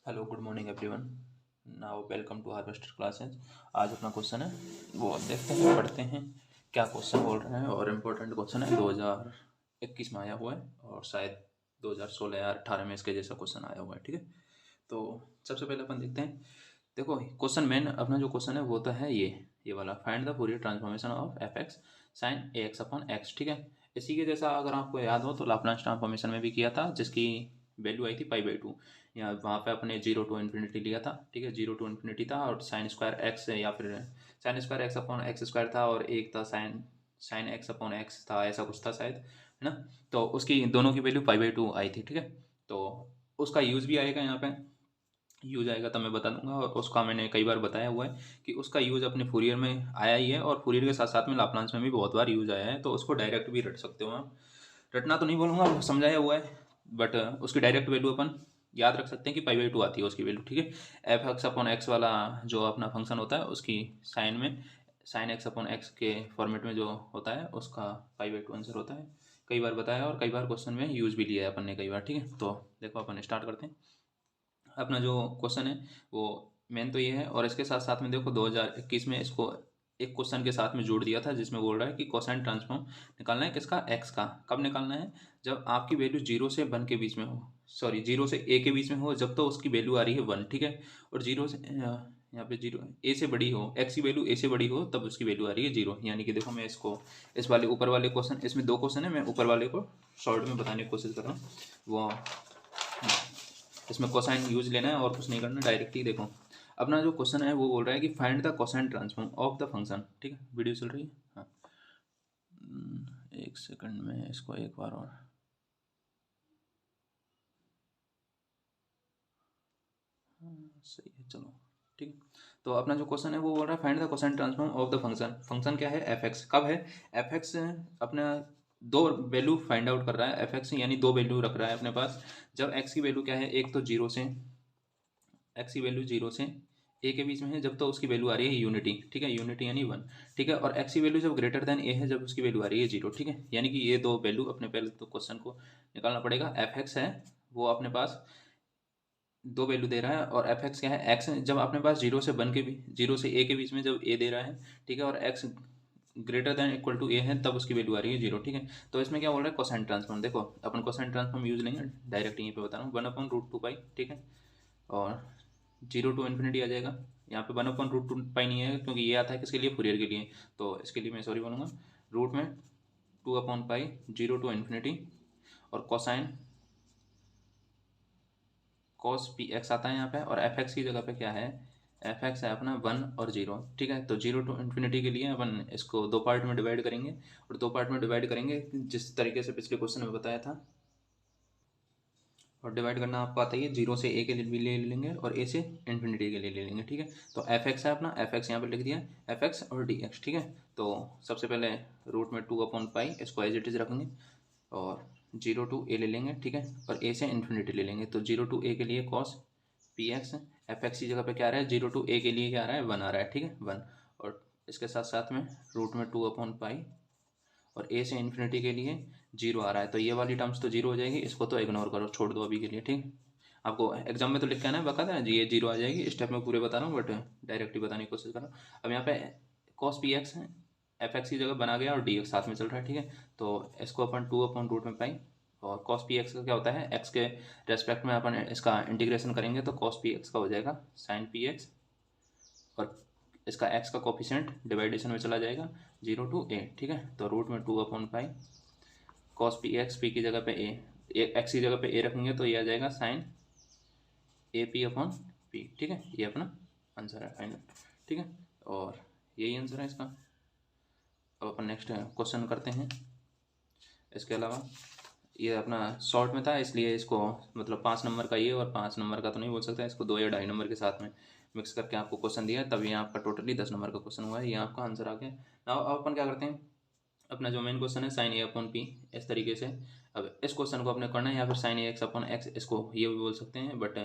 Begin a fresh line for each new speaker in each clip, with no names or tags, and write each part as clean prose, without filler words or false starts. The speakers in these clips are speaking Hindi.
Hello good morning everyone. Now welcome to harvester classes. आज अपना क्वेश्चन है वो देखते हैं, पढ़ते हैं क्या क्वेश्चन बोल रहे हैं। और इम्पोर्टेंट क्वेश्चन है, 2021 में आया हुआ है और शायद 2016 या 18 में इसके जैसा क्वेश्चन आया हुआ है। ठीक है, तो सबसे पहले अपन देखते हैं। देखो क्वेश्चन मेन अपना जो क्वेश्चन है वो तो है ये वाला, find the Fourier transformation of F X sine A X upon X. ठीक है, इसी के जैसा अगर आपको याद हो तो लाप्लास ट्रांसफॉर्मेशन में भी किया था, जिसकी वैल्यू आई थी π/2। या वहाँ पे अपने 0 टू इन्फिनिटी लिया था। ठीक है, 0 टू इन्फिनिटी था और साइन स्क्वायर एक्स या फिर sine square X upon X square था, और एक था sine sine X upon X था, ऐसा कुछ था शायद, है ना। तो उसकी दोनों की वैल्यू π/2 आई थी। ठीक है, तो उसका यूज़ भी आएगा यहाँ पे। यूज आएगा तो मैं बता दूंगा, और उसका मैंने कई बार बताया हुआ है कि उसका यूज़ अपने फूरियर में आया ही है, और फूरियर के साथ साथ में लाप्लास में भी बहुत बार यूज आया है। तो उसको डायरेक्ट भी रट सकते हो आप। रटना तो नहीं बोलूँगा, समझाया हुआ है, बट उसकी डायरेक्ट वैल्यू अपन याद रख सकते हैं कि π/2 आती है उसकी वैल्यू। ठीक है, एफ एक्स अपॉन एक्स वाला जो अपना फंक्शन होता है उसकी साइन में साइन एक्स अपॉन एक्स के फॉर्मेट में जो होता है उसका π/2 आंसर होता है। कई बार बताया और कई बार क्वेश्चन में यूज भी लिया है अपन ने कई बार। ठीक है, तो देखो अपन स्टार्ट करते हैं। अपना जो क्वेश्चन है वो मेन तो ये है, और इसके साथ साथ में देखो 2021 में इसको एक क्वेश्चन के साथ में जोड़ दिया था, जिसमें बोल रहा है कि कोसाइन ट्रांसफॉर्म निकालना है किसका, एक्स का। कब निकालना है? जब आपकी वैल्यू 0 से 1 के बीच में हो, सॉरी 0 से a के बीच में हो, जब तो उसकी वैल्यू आ रही है 1। ठीक है, और 0 से यहाँ पे 0 a से बड़ी हो, x की वैल्यू a से बड़ी हो, तब उसकी वैल्यू आ रही है 0। यानी कि देखो मैं इसको इस वाले ऊपर वाले क्वेश्चन, इसमें दो क्वेश्चन है, मैं ऊपर वाले को शॉर्ट में बताने की कोशिश कर रहा हूँ। वो इसमें कोसाइन यूज लेना है और कुछ नहीं करना, डायरेक्ट ही देखो। अपना जो क्वेश्चन है वो बोल रहा है कि find the cosine transform of the function. ठीक है, वीडियो चल रही है, हाँ। एक सेकंड में इसको एक बार और, सही है, चलो ठीक है। तो अपना जो क्वेश्चन है वो बोल रहा है find the cosine transform of the function. Function क्या है? F x. कब है? एफ एक्स अपना दो वैल्यू फाइंड आउट कर रहा है, एफ एक्स यानी दो वैल्यू रख रहा है अपने पास। जब एक्स की वैल्यू क्या है, एक तो जीरो से, एक्स की वैल्यू 0 से a के बीच में है, जब तो उसकी वैल्यू आ रही है यूनिटी। ठीक है, यूनिटी यानी 1। ठीक है, और एक्स की वैल्यू जब ग्रेटर देन a है, जब उसकी वैल्यू आ रही है 0। ठीक है, यानी कि ये दो वैल्यू अपने पहले तो क्वेश्चन को निकालना पड़ेगा। एफ एक्स है वो अपने पास दो वैल्यू दे रहा है, और एफ एक्स क्या है, एक्स जब अपने पास 0 से 1 के भी 0 से a के बीच में जब a दे रहा है, ठीक है, और X greater than equal to a है, तब उसकी वैल्यू आ रही है 0। ठीक है, तो इसमें क्या बोल रहा है, कोसाइन ट्रांसफॉर्म। देखो अपन कोसाइन ट्रांसफॉर्म यूज लेंगे, डायरेक्ट यहीं पे बता रहा हूँ, 1/√2π। ठीक है, और 0 टू इन्फिनिटी आ जाएगा। यहाँ पे 1/√2π नहीं है, क्योंकि ये आता है किसके लिए, फूरियर के लिए। तो इसके लिए मैं सॉरी बोलूँगा, रूट में 2/π 0 टू इन्फिनिटी, और कोसाइन cos px आता है यहाँ पे, और एफ एक्स की जगह पे क्या है, एफ एक्स है अपना 1 और 0। ठीक है, तो 0 टू इन्फिनिटी के लिए अपन इसको दो पार्ट में डिवाइड करेंगे, और दो पार्ट में डिवाइड करेंगे जिस तरीके से पिछले क्वेश्चन में बताया था। और डिवाइड करना आपको आता ही है, 0 से a के लिए भी ले लेंगे और a से इन्फिनिटी के लिए ले लेंगे। ठीक है, तो एफ एक्स है अपना, एफ एक्स यहाँ पे लिख दिया, एफ एक्स और डी एक्स। ठीक है, तो सबसे पहले रूट में 2/π इसको एज इट इज रखेंगे, और 0 टू a ले लेंगे। ठीक है, और a से इन्फिनिटी ले लेंगे, तो 0 टू a के लिए cos P X, F x की जगह पे क्या आ रहा है, 0 टू a के लिए क्या आ रहा है, 1 आ रहा है। ठीक है, 1, और इसके साथ साथ में रूट में 2/π, और a से इन्फिनिटी के लिए 0 आ रहा है। तो ये वाली टर्म्स तो 0 हो जाएगी, इसको तो इग्नोर करो, छोड़ दो अभी के लिए। ठीक है, आपको एग्जाम में तो लिख के आना है बकायदा है जी, ये 0 आ जाएगी। स्टेप में पूरे बता रहा हूँ, बट डायरेक्ट ही बताने की कोशिश कर रहा हूँ। अब यहाँ पे कॉस पी एक्स है, एफ एक्स की जगह बना गया, और डी एक्स साथ में चल रहा है। ठीक है, तो इसको अपन 2/√π, और कॉस पी एक्स का क्या होता है, एक्स के रेस्पेक्ट में अपन इसका इंटीग्रेशन करेंगे, तो कॉस पी एक्स का हो जाएगा साइन पी एक्स, और इसका एक्स का कोफिशिएंट डिवाइडेशन में चला जाएगा 0 टू a। ठीक है, तो रूट में 2/π कॉस पी एक्स, पी की जगह पे a, एक्स की जगह पे a रखेंगे, तो ये आ जाएगा sine A P upon P. ठीक है, ये अपना आंसर है फाइनल। ठीक है, और यही आंसर है इसका। अब अपन नेक्स्ट क्वेश्चन करते हैं। इसके अलावा ये अपना शॉर्ट में था, इसलिए इसको मतलब 5 नंबर का ये, और 5 नंबर का तो नहीं बोल सकता, इसको 2 या 2.5 नंबर के साथ में मिक्स करके आपको क्वेश्चन दिया है, तब ये आपका टोटली 10 नंबर का क्वेश्चन हुआ है, ये आपका आंसर आ गया। नाउ अब अपन क्या करते हैं, अपना जो मेन क्वेश्चन है साइन ए अपॉन पी, इस तरीके से। अब इस क्वेश्चन को अपने करना है, या फिर sign A X upon x, इसको ये भी बोल सकते हैं, बट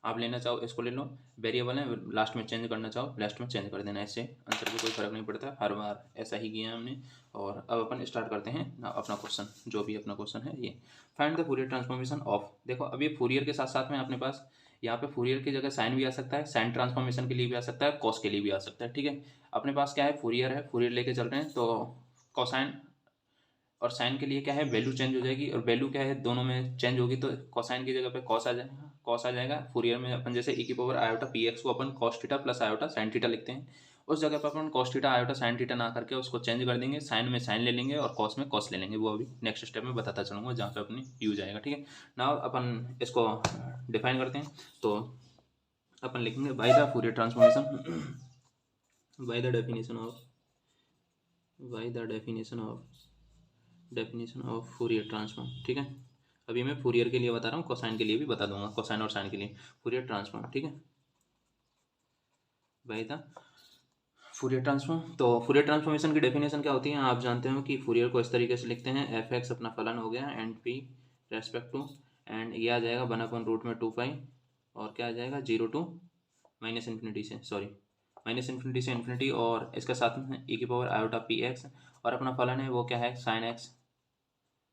आप लेना चाहो इसको ले लो, वेरिएबल है, लास्ट में चेंज करना चाहो लास्ट में चेंज कर देना, इससे आंसर को कोई फर्क नहीं पड़ता, हर बार ऐसा ही किया हमने। और अब अपन स्टार्ट करते हैं ना अपना क्वेश्चन, जो भी अपना क्वेश्चन है ये, find the Fourier transformation of. देखो अब ये फूरियर के साथ साथ में अपने पास यहाँ पे फूरियर की जगह साइन भी आ सकता है, साइन ट्रांसफॉर्मेशन के लिए भी आ सकता है, कॉस के लिए भी आ सकता है, ठीक है। अपने पास क्या है, फूरियर है, फूरियर लेके चल रहे हैं, तो कोसाइन और साइन के लिए क्या है, वैल्यू चेंज हो जाएगी, और वैल्यू क्या है दोनों में चेंज होगी, तो कोसाइन की जगह पे कॉस आ जाएगा, कॉस आ जाएगा। फूरियर में अपन जैसे e की पावर आयोटा पी एक्स को अपन cos theta plus iota sine theta लिखते हैं, उस जगह पर अपन cos theta iota sine theta ना करके उसको चेंज कर देंगे, साइन में साइन ले लेंगे और कॉस में कॉस ले लेंगे। वो अभी नेक्स्ट स्टेप में बताता चलूँगा जहाँ पे अपनी यूज आएगा, ठीक है। नाउ अपन इसको डिफाइन करते हैं, तो अपन लिखेंगे by the Fourier transformation, by the definition of, by the definition of Fourier transform, ठीक है। अभी मैं फूरियर के लिए बता रहा हूँ, कोसाइन के लिए भी बता दूंगा, कोसाइन और साइन के लिए फूरियर ट्रांसफॉर्म, ठीक है। बाय द फूरियर ट्रांसफॉर्म, तो फूरियर ट्रांसफॉर्मेशन की डेफिनेशन क्या होती है, आप जानते हो कि फूरियर को इस तरीके से लिखते हैं, एफ एक्स अपना फलन हो गया and P respect to, and ये आ जाएगा 1/√2 और क्या आ जाएगा 0 to माइनस इन्फिनिटी से, सॉरी माइनस इन्फिनिटी से इन्फिनिटी, और इसके साथ में e की पावर आयोटा पी एक्स, और अपना फलन है वो क्या है sine x,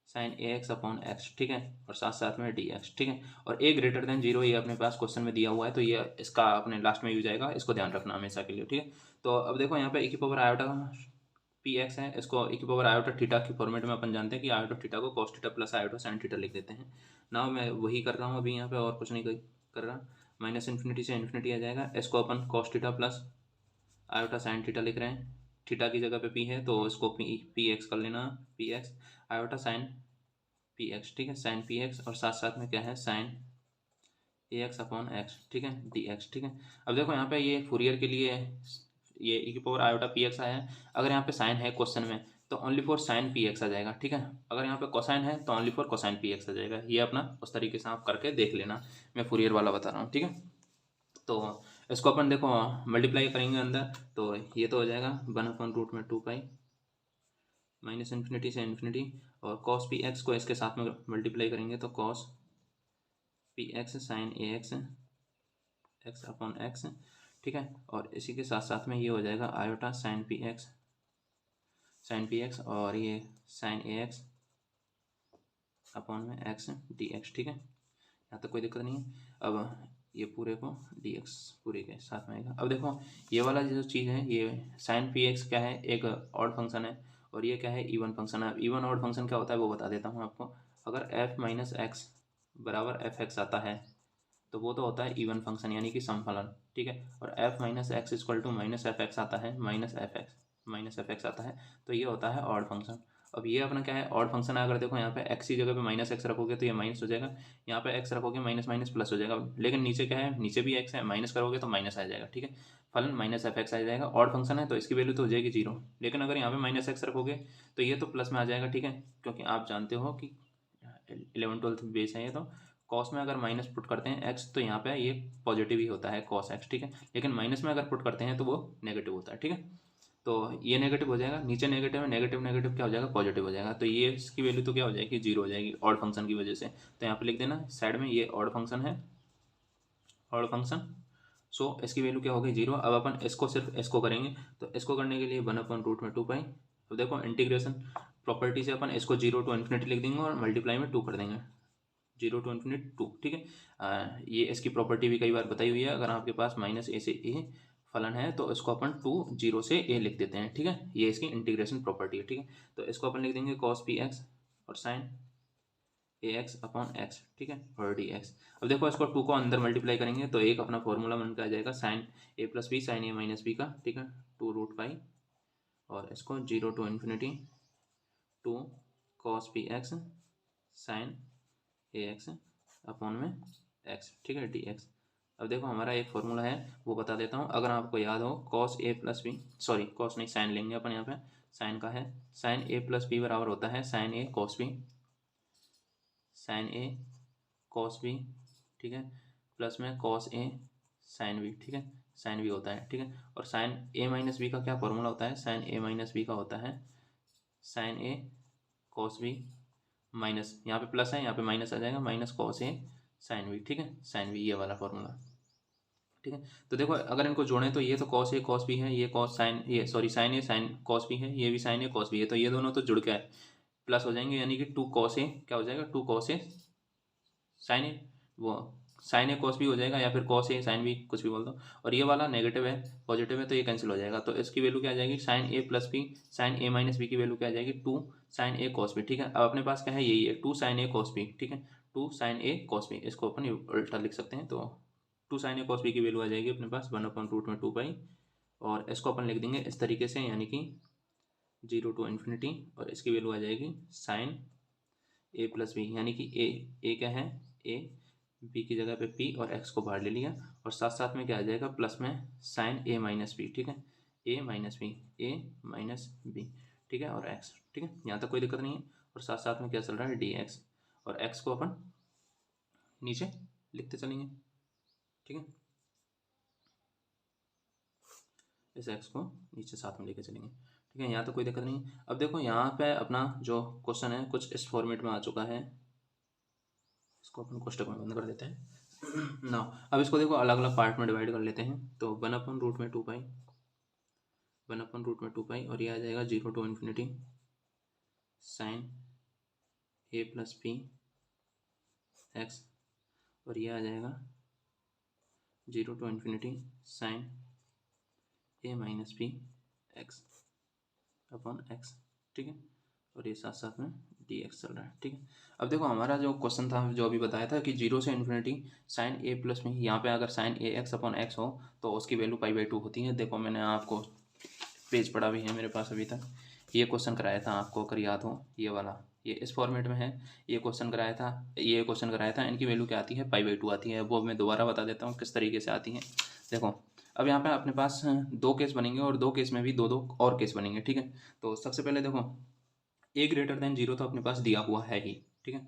sine A X upon X, ठीक है, और साथ साथ में डी एक्स, ठीक है। और ए ग्रेटर देन जीरो, ये अपने पास क्वेश्चन में दिया हुआ है, तो ये इसका अपने लास्ट में यूज आएगा, इसको ध्यान रखना हमेशा के लिए, ठीक है। तो अब देखो यहाँ पे e की पावर आयोटा पी एक्स है, इसको e की पावर आयोटा थीटा की फॉर्मेट में अपन जानते हैं कि आयोटा थीटा को cos theta plus iota sine theta लिख देते हैं। ना मैं वही कर रहा हूँ अभी यहाँ पे, और कुछ नहीं कर रहा, माइनस इन्फिनिटी से इन्फिनिटी आ जाएगा, इसको अपन cos theta plus iota sine theta लिख रहे हैं, थीटा की जगह पे पी है तो इसको पी एक्स कर लेना, P x iota sine P x, ठीक है, साइन पी एक्स, और साथ साथ में क्या है sine A X upon X, ठीक है, डी एक्स, ठीक है। अब देखो यहाँ पे ये फूरियर के लिए ये e की पावर आयोटा पी एक्स आया है, अगर यहाँ पे साइन है क्वेश्चन में तो only for sine P X आ जाएगा, ठीक है। अगर यहाँ पे कोसाइन है तो only for cosine P X आ जाएगा, ये अपना उस तरीके से आप करके देख लेना, मैं फूरियर वाला बता रहा हूँ, ठीक है। तो इसको अपन देखो मल्टीप्लाई करेंगे अंदर, तो ये तो हो जाएगा 1/√2 माइनस इन्फिनिटी से इन्फिनिटी, और कॉस पी एक्स को इसके साथ में मल्टीप्लाई करेंगे तो cos P X sine A x x upon X, ठीक है। और इसी के साथ साथ में ये हो जाएगा आयोटा साइन पी एक्स, और ये साइन ए एक्स अपॉन में एक्स डी एक्स, ठीक है, यहाँ तक कोई दिक्कत नहीं है। अब ये पूरे को डी एक्स पूरे के साथ में आएगा। अब देखो ये वाला जो चीज़ है, ये साइन पी एक्स क्या है, एक ऑड फंक्शन है, और ये क्या है इवन फंक्शन है। इवन ऑड फंक्शन क्या होता है वो बता देता हूँ आपको। अगर एफ माइनस एक्स बराबर एफ एक्स आता है तो वो तो होता है इवन फंक्शन यानी कि समफलन, ठीक है। और F minus X equal to minus F X आता है, माइनस एफ एक्स आता है, तो ये होता है ऑड फंक्शन। अब ये अपना क्या है ऑड फंक्शन है, अगर देखो यहाँ पे एक्स की जगह पे माइनस एक्स रखोगे तो ये माइनस हो जाएगा, यहाँ पे एक्स रखोगे माइनस माइनस प्लस हो जाएगा, लेकिन नीचे क्या है, नीचे भी एक्स है, माइनस करोगे तो माइनस आ जाएगा, ठीक है। फलन माइनस एफ एक्स आ जाएगा, ऑड फंक्शन है तो इसकी वैल्यू तो हो जाएगी 0, लेकिन अगर यहाँ पे माइनस एक्स रखोगे तो ये तो प्लस में आ जाएगा, ठीक है, क्योंकि आप जानते हो कि 11th-12th बेस है ये, तो कॉस में अगर माइनस पुट करते हैं एक्स तो यहाँ पे ये पॉजिटिव ही होता है कॉस एक्स, ठीक है, लेकिन माइनस में अगर पुट करते हैं तो वो नेगेटिव होता है, ठीक है। तो ये नेगेटिव हो जाएगा, नीचे नेगेटिव है, नेगेटिव नेगेटिव क्या हो जाएगा पॉजिटिव हो जाएगा, तो ये इसकी वैल्यू तो क्या हो जाएगी 0 हो जाएगी ऑड फंक्शन की वजह से। तो यहाँ पे लिख देना साइड में ये ऑड फंक्शन है, ऑड फंक्शन, सो इसकी वैल्यू क्या होगी 0। अब अपन इसको सिर्फ इसको करेंगे, तो इसको करने के लिए 1/√2 तो देखो इंटीग्रेशन प्रॉपर्टी से अपन इसको 0 to इन्फिनिटी लिख देंगे और मल्टीप्लाई में 2 कर देंगे, 0 to इन्फिनिटी 2, ठीक है। ये इसकी प्रॉपर्टी भी कई बार बताई हुई है, अगर आपके पास माइनस ए से ए फलन है तो इसको अपन 2 0 से ए लिख देते हैं, ठीक है, ये इसकी इंटीग्रेशन प्रॉपर्टी है, ठीक है। तो इसको अपन लिख देंगे कॉस पी एक्स और sign A X upon X, ठीक है, और डी एक्स। अब देखो इसको 2 को अंदर मल्टीप्लाई करेंगे तो एक अपना फॉर्मूला बन के आ जाएगा sine A plus B sine A minus B का, ठीक है, 2√π, और इसको 0 to infinity 2 cos P X sine A X upon में एक्स, ठीक है, डी एक्स। अब देखो हमारा एक फॉर्मूला है वो बता देता हूँ, अगर आपको याद हो cos A plus B, sorry cos नहीं साइन लेंगे अपन, यहाँ पे साइन का है, साइन ए प्लस बी बराबर होता है साइन ए कॉस बी, साइन ए कॉस बी, ठीक है, प्लस में कॉस ए साइन बी, ठीक है, साइन बी होता है, ठीक है। और साइन ए माइनस बी का क्या फॉर्मूला होता है, साइन ए माइनस बी का होता है साइन ए कॉस बी माइनस, यहाँ पे प्लस है यहाँ पे माइनस आ जाएगा, minus cos A sine B, ठीक है, साइन बी ये वाला फॉर्मूला, ठीक है। तो देखो अगर इनको जोड़ें तो ये तो कॉस ए कॉस बी है, ये कॉस साइन, ये सॉरी साइन ए साइन कॉस बी है, ये भी साइन ए कॉस बी है, तो ये दोनों तो जुड़ के है प्लस हो जाएंगे, यानी कि 2 कॉस ए क्या हो जाएगा 2 कॉस ए साइन ए वो साइन ए कॉस बी हो जाएगा, या फिर कॉस ए साइन बी, कुछ भी बोल दो। और ये वाला नेगेटिव है, पॉजिटिव है, तो ये कैंसिल हो जाएगा। तो इसकी वैल्यू क्या आ जाएगी, sign A plus B, sine A minus B की वैल्यू क्या आ जाएगी, 2 साइन ए कॉस बी। ठीक है, अब अपने पास क्या है, यही है 2 साइन ए कॉस बी। ठीक है, 2 साइन ए कॉस बी, इसको अपन उल्टा लिख सकते हैं। तो 2 साइन ए कॉस बी की वैल्यू आ जाएगी अपने पास 1/√2 और इसको अपन लिख देंगे इस तरीके से, यानी कि 0 to इन्फिनिटी, और इसकी वैल्यू आ जाएगी साइन ए प्लस बी, यानी कि ए क्या है, ए, बी की जगह पे पी और एक्स को बाहर ले लिया, और साथ साथ में क्या आ जाएगा, प्लस में साइन ए माइनस बी। ठीक है, A minus B, A minus B. ठीक है, और एक्स। ठीक है, यहाँ तक कोई दिक्कत नहीं है। और साथ साथ में क्या चल रहा है, डी एक्स, और एक्स को अपन नीचे लिखते चलेंगे। ठीक है, इस एक्स को नीचे साथ में लेके चलेंगे। ठीक है, यहाँ तो कोई दिक्कत नहीं। अब देखो यहाँ पे अपना जो क्वेश्चन है कुछ इस फॉर्मेट में आ चुका है, इसको अपन कोष्टक में बंद कर देते हैं ना। अब इसको देखो अलग अलग पार्ट में डिवाइड कर लेते हैं। तो 1/√2 1/√2 और ये आ जाएगा 0 to infinity sine A plus P X, और ये आ जाएगा 0 to infinity sine A minus P X upon X. ठीक है, और ये साथ साथ में डी एक्स चल रहा है। ठीक है, अब देखो हमारा जो क्वेश्चन था, जो अभी बताया था कि 0 से इन्फिनिटी साइन ए प्लस में, यहाँ पे अगर sign A X upon x हो तो उसकी वैल्यू π/2 होती है। देखो मैंने आपको पेज पढ़ा भी है मेरे पास अभी तक, ये क्वेश्चन कराया था आपको, अगर याद हो, ये वाला, ये इस फॉर्मेट में है, ये क्वेश्चन कराया था, इनकी वैल्यू क्या आती है, π/2 आती है। वो मैं दोबारा बता देता हूँ किस तरीके से आती है। देखो अब यहाँ पे अपने पास 2 केस बनेंगे, और 2 केस में भी 2 2 और केस बनेंगे। ठीक है, तो सबसे पहले देखो a <0 तो अपने पास दिया हुआ है ही। ठीक है,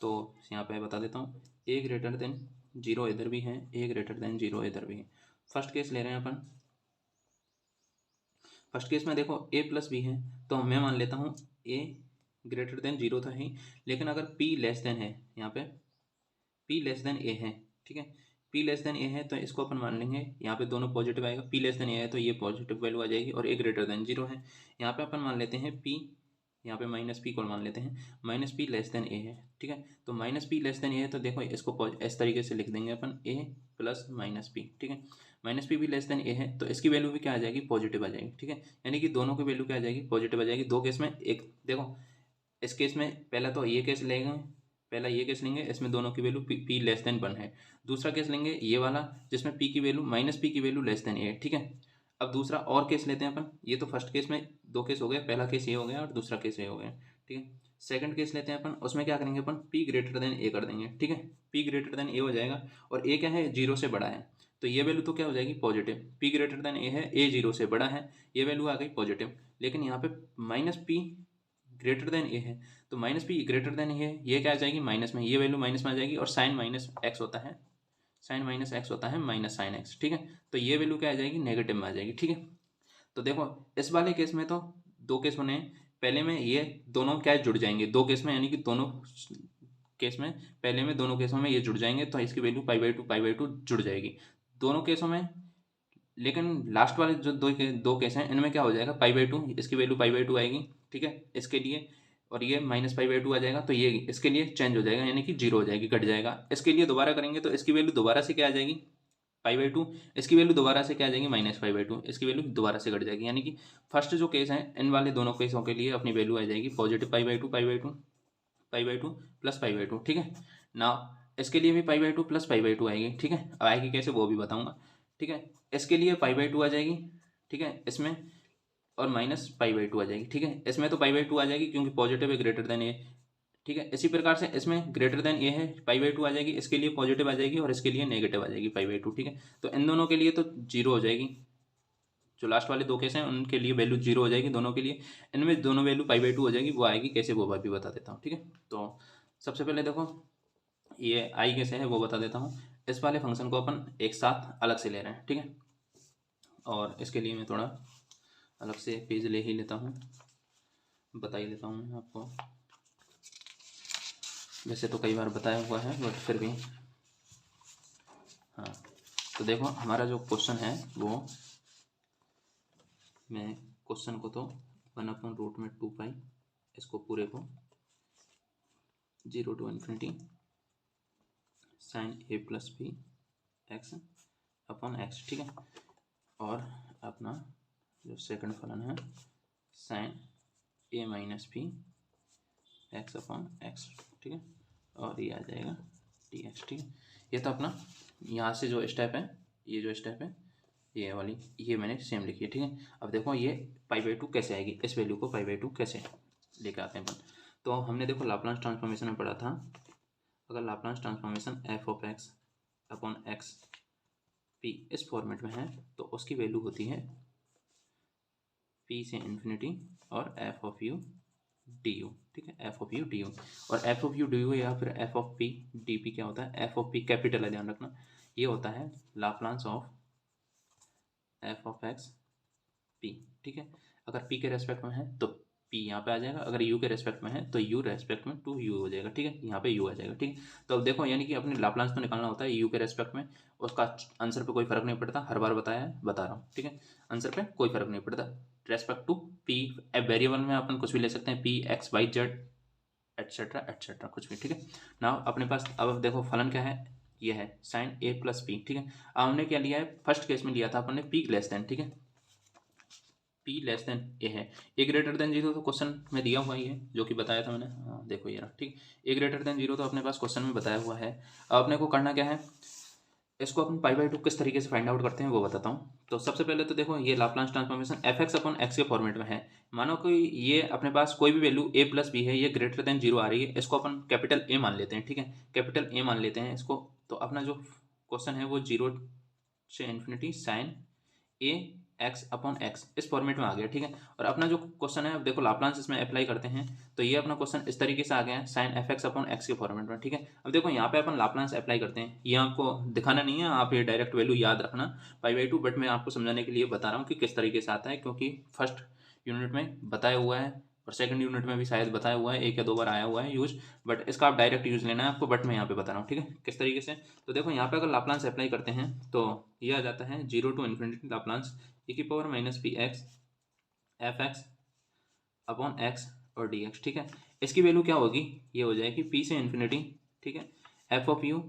तो यहाँ पे बता देता हूँ, a<0 इधर भी है, a<0 इधर भी है। फर्स्ट केस ले रहे हैं अपन। फर्स्ट केस में देखो a प्लस बी है, तो मैं मान लेता हूँ a 0 तो है, लेकिन अगर p लेस देन है, यहाँ पे p लेस देन a है। ठीक है, p लेस देन a है तो इसको अपन मान लेंगे, यहाँ पे दोनों पॉजिटिव आएगा, p लेस देन a है तो ये पॉजिटिव वैल्यू आ जाएगी, और a 0 है। यहाँ पे अपन मान लेते हैं p, यहाँ पे माइनस पी को मान लेते हैं, माइनस पी लेस देन ए है। ठीक है, तो माइनस पी लेस देन ए है, तो देखो इसको इस तरीके से लिख देंगे अपन, ए प्लस माइनस पी। ठीक है, माइनस पी भी लेस देन ए है, तो इसकी वैल्यू भी क्या आ जाएगी, पॉजिटिव आ जाएगी। ठीक है, यानी कि दोनों की वैल्यू क्या आ जाएगी, पॉजिटिव आ जाएगी। 2 केस में एक, देखो इस केस में पहला तो ये केस लेंगे, पहला ये केस लेंगे, इसमें दोनों की वैल्यू p लेस देन 1 है। दूसरा केस लेंगे ये वाला, जिसमें p की वैल्यू माइनस p की वैल्यू लेस देन a। ठीक है, अब दूसरा और केस लेते हैं अपन। ये तो फर्स्ट केस में 2 केस हो गए, पहला केस ये हो गया और दूसरा केस ये हो गया। ठीक है, सेकंड केस लेते हैं अपन, उसमें क्या करेंगे अपन, p a कर देंगे। ठीक है, p a हो जाएगा, और a क्या है, 0 से बड़ा है, तो ये वैल्यू तो क्या हो जाएगी, पॉजिटिव। p a है, a 0 से बड़ा है, ये वैल्यू आ गई पॉजिटिव। लेकिन यहाँ पे माइनस p ग्रेटर देन ए है, तो माइनस पी ग्रेटर देन ए है, ये क्या आ जाएगी, माइनस में, ये वैल्यू माइनस में आ जाएगी, और साइन माइनस एक्स होता है, साइन माइनस एक्स होता है माइनस साइन एक्स। ठीक है, तो ये वैल्यू क्या आ जाएगी, नेगेटिव में आ जाएगी। ठीक है, तो देखो इस वाले केस में तो 2 केस बने, पहले में ये दोनों क्या जुड़ जाएंगे 2 केस में, यानी कि दोनों केस में, पहले में दोनों केसों में ये जुड़ जाएंगे, तो इसकी वैल्यू π/2 जुड़ जाएगी दोनों केसों में। लेकिन लास्ट वाले जो दो केस हैं, इनमें क्या हो जाएगा, π/2, इसकी वैल्यू π/2 आएगी। ठीक है, इसके लिए, और ये माइनस π/2 आ जाएगा, तो ये इसके लिए चेंज हो जाएगा, यानी कि 0 हो जाएगी, घट जाएगा। इसके लिए दोबारा करेंगे तो इसकी वैल्यू दोबारा से क्या आ जाएगी, π/2, इसकी वैल्यू दोबारा से क्या आ जाएगी, माइनस π/2, इसकी वैल्यू दोबारा से घट जाएगी। यानी कि फर्स्ट जो केस है, इन वाले दोनों केसों के लिए अपनी वैल्यू आ जाएगी पॉजिटिव π/2 प्लस π/2। ठीक है ना, इसके लिए भी π/2 प्लस π/2 आएगी। ठीक है, अब आएगी कैसे वो भी बताऊंगा। ठीक है, इसके लिए π/2 आ जाएगी। ठीक है, इसमें और माइनस π/2 आ जाएगी। ठीक है, इसमें तो π/2 आ जाएगी क्योंकि पॉजिटिव है, ग्रेटर देन ए। ठीक है, इसी प्रकार से इसमें ग्रेटर देन ए है, π/2 आ जाएगी, इसके लिए पॉजिटिव आ जाएगी, और इसके लिए नेगेटिव आ जाएगी π/2। ठीक है, तो इन दोनों के लिए तो 0 हो जाएगी, जो लास्ट वाले 2 केस हैं उनके लिए वैल्यू 0 हो जाएगी दोनों के लिए। इनमें दोनों वैल्यू π/2 हो जाएगी, वो आएगी कैसे वो भी बता देता हूँ। ठीक है, तो सबसे पहले देखो ये आई कैसे है वो बता देता हूँ। इस वाले फंक्शन को अपन एक साथ अलग से ले रहे हैं। ठीक है, और इसके लिए मैं थोड़ा अलग से पेज ले ही लेता हूँ, बता ही देता हूँ मैं आपको। वैसे तो कई बार बताया हुआ है, बट फिर भी हाँ। तो देखो हमारा जो क्वेश्चन है वो, मैं क्वेश्चन को तो 1/√2 इसको पूरे को 0 to infinity sine A plus B X upon X, ठीक है। और अपना जो सेकंड फलन है sine A minus B X upon X, ठीक है। और ये आ जाएगा डी एक्स, ठीक है। ये तो अपना यहाँ से जो स्टेप है, ये जो स्टेप है ये वाली, ये मैंने सेम लिखी है, ठीक है। अब देखो ये π/2 कैसे आएगी, इस वैल्यू को π/2 कैसे लेके आते हैं अपन। तो हमने देखो लाप्लास ट्रांसफॉर्मेशन में पढ़ा था, अगर Laplace transformation F of x upon x P इस फॉर्मेट में है तो उसकी वैल्यू होती है पी से इन्फिनिटी और F of U D U, ठीक है। F of U D U, और F of U D U या फिर F of P D P क्या होता है, एफ ऑफ पी कैपिटल है, ध्यान रखना, ये होता है Laplace of F of x P, ठीक है। अगर पी के रेस्पेक्ट में है तो पी यहाँ पे आ जाएगा, अगर यू के रेस्पेक्ट में है तो यू रेस्पेक्ट में टू यू हो जाएगा, ठीक है। यहाँ पे यू आ जाएगा, ठीक है। तो अब देखो यानी कि अपने लाप्लास तो निकालना होता है यू के रेस्पेक्ट में, उसका आंसर पे कोई फर्क नहीं पड़ता, हर बार बताया है, बता रहा हूँ, ठीक है। आंसर पे कोई फर्क नहीं पड़ता, रेस्पेक्ट टू पी वेरिएबल में अपन कुछ भी ले सकते हैं, P X Y Z etcetera etcetera कुछ भी, ठीक है ना। अपने पास अब देखो फलन क्या है, ये है साइन ए प्लस पी, ठीक है। अब हमने क्या लिया है, फर्स्ट केस में लिया था अपन ने पी लेस देन, ठीक है, पी लेस देन ए है, ए ग्रेटर देन जीरो तो क्वेश्चन में दिया हुआ ही है, जो कि बताया था मैंने, हाँ देखो ये रहा, ठीक। ए ग्रेटर देन जीरो तो अपने पास क्वेश्चन में बताया हुआ है। अब अपने को करना क्या है, इसको अपन π/2 किस तरीके से फाइंड आउट करते हैं वो बताता हूँ। तो सबसे पहले तो देखो ये Laplace transformation F X upon X के फॉर्मेट में है। मानो कि ये अपने पास कोई भी वैल्यू ए प्लस बी है, ये ग्रेटर देन जीरो आ रही है, इसको अपन कैपिटल ए मान लेते हैं, ठीक है, कैपिटल ए मान लेते हैं इसको। तो अपना जो क्वेश्चन है वो जीरो से infinity sine A X upon x इस फॉर्मेट में आ गया, ठीक है। और अपना जो क्वेश्चन है, अब देखो लाप्लास इसमें अप्लाई करते हैं तो ये अपना क्वेश्चन इस तरीके से आ गया है sine F X upon X के फॉर्मेट में, ठीक है। अब देखो यहाँ पे अपन लाप्लास अप्लाई करते हैं, ये आपको दिखाना नहीं है, आप ये डायरेक्ट वैल्यू याद रखना π/2, बट मैं आपको समझाने के लिए बता रहा हूँ कि किस तरीके से आता है, क्योंकि फर्स्ट यूनिट में बताया हुआ है और सेकंड यूनिट में भी शायद बताया हुआ है, एक या दो बार आया हुआ है यूज, बट इसका आप डायरेक्ट यूज लेना है आपको, बट मैं यहाँ पे बता रहा हूँ, ठीक है, किस तरीके से। तो देखो यहाँ पे अगर लाप्लास अप्लाई करते हैं तो ये आ जाता है zero to infinity Laplace e की power minus P X F X upon X और डी एक्स, ठीक है। इसकी वैल्यू क्या होगी, ये हो जाएगी पी से इन्फिनिटी, ठीक है, F of U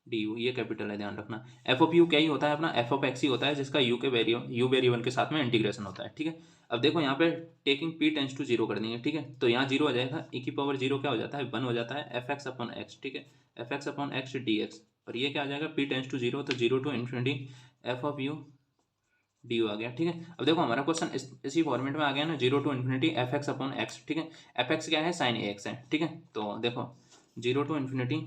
D you, ये कैपिटल है, ध्यान रखना। एफ ऑफ यू क्या ही होता है अपना, एफ ऑफ एक्स ही होता है, जिसका यू के वेरिएबल के साथ में इंटीग्रेशन होता है, ठीक है। अब देखो यहाँ पे taking P tends to zero कर देंगे, ठीक है, तो यहाँ जीरो आ जाएगा, e की पावर जीरो क्या हो जाता है, 1 हो जाता है, एफ एक्स अपॉन एक्स, ठीक है, F X upon X D X, और ये क्या आ जाएगा पी टेंस टू जीरो, तो zero to infinity F of U D U आ गया, ठीक है। अब देखो हमारा क्वेश्चन इसी फॉर्मेट में आ गया ना, zero to infinity F X upon X, ठीक है। एफ एक्स क्या है, साइन ए एक्स है, ठीक है। तो देखो zero to infinity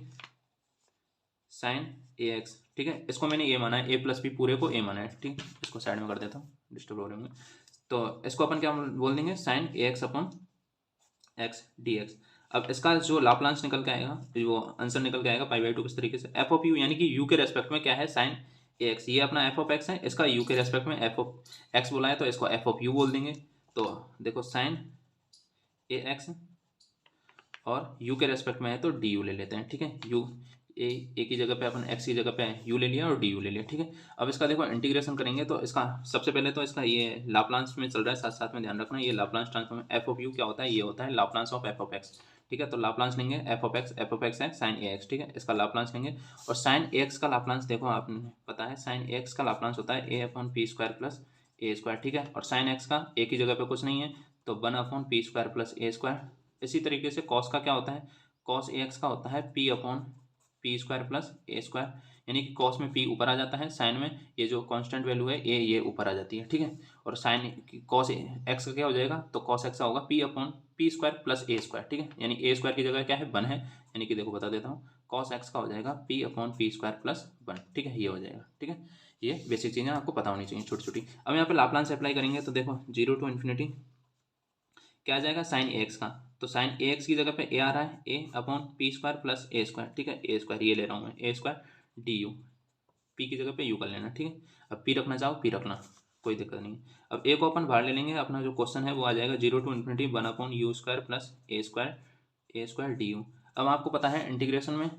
sine A X, ठीक है, इसको मैंने ए माना है, ए प्लस बी पूरे को ए माना है, ठीक, इसको साइड में कर देता हूँ, डिस्टर्ब हो रहे होंगे। तो इसको अपन क्या बोल देंगे, sine A X upon X D X. अब इसका जो लाप्लास निकल के आएगा, जो आंसर निकल के आएगा π/2 किस तरीके से, एफ ऑफ यू यानी कि यू के रेस्पेक्ट में क्या है, साइन ए एक्स, ये अपना एफ ऑफ एक्स है, इसका यू के रेस्पेक्ट में एफ ऑफ एक्स बोला है तो इसको एफ ऑफ यू बोल देंगे। तो देखो साइन ए एक्स और यू के रेस्पेक्ट में है तो डी यू ले लेते हैं, ठीक है। यू ए की जगह पे अपन एक्स की जगह पे यू ले लिया और डी यू ले लिया, ठीक है। अब इसका देखो इंटीग्रेशन करेंगे तो इसका सबसे पहले तो इसका ये लाप्लास में चल रहा है, साथ साथ में ध्यान रखना, ये Laplace transform F of you क्या होता है, ये होता है Laplace of F of x, ठीक है। तो लाप्लास लेंगे एफ ऑफ एक्स है साइन ए एक्स, ठीक है, इसका लाप्लास लेंगे। और साइन ए एक्स का लाप्लास देखो आपने पता है, साइन ए एक्स का लाप्लास होता है ए upon P square plus A square, ठीक है। और साइन एक्स का ए की जगह पे कुछ नहीं है तो 1 upon P square plus A square. इसी तरीके से कॉस का क्या होता है, कॉस ए एक्स का होता है P upon P square plus A square, यानी कि कॉस में पी ऊपर आ जाता है, साइन में ये जो कांस्टेंट वैल्यू है ए ये ऊपर आ जाती है, ठीक है। और साइन कॉस एक्स का क्या हो जाएगा, तो कॉस एक्स का होगा P upon P square plus A square, ठीक है, यानी ए स्क्वायर की जगह क्या है 1 है, यानी कि देखो बता देता हूँ, कॉस एक्स का हो जाएगा P upon P square plus 1, ठीक है, ये हो जाएगा, ठीक है। ये बेसिक चीज़ें आपको पता होनी चाहिए छोटी छोटी। अब यहाँ पे लाप्लास अप्लाई करेंगे तो देखो जीरो टू इन्फिनिटी क्या आ जाएगा, साइन ए एक्स का, तो साइन ए एक्स की जगह पे ए आ रहा है, ए upon P square plus A square, ठीक है, ए स्क्वायर ये ले रहा हूँ मैं, ए स्क्वायर डी यू, पी की जगह पे यू कर लेना, ठीक है। अब पी रखना चाहो पी रखना, कोई दिक्कत नहीं है। अब ए को अपन बाहर ले लेंगे, अपना जो क्वेश्चन है वो आ जाएगा zero to infinity 1 upon U square plus A square D U. अब आपको पता है इंटीग्रेशन में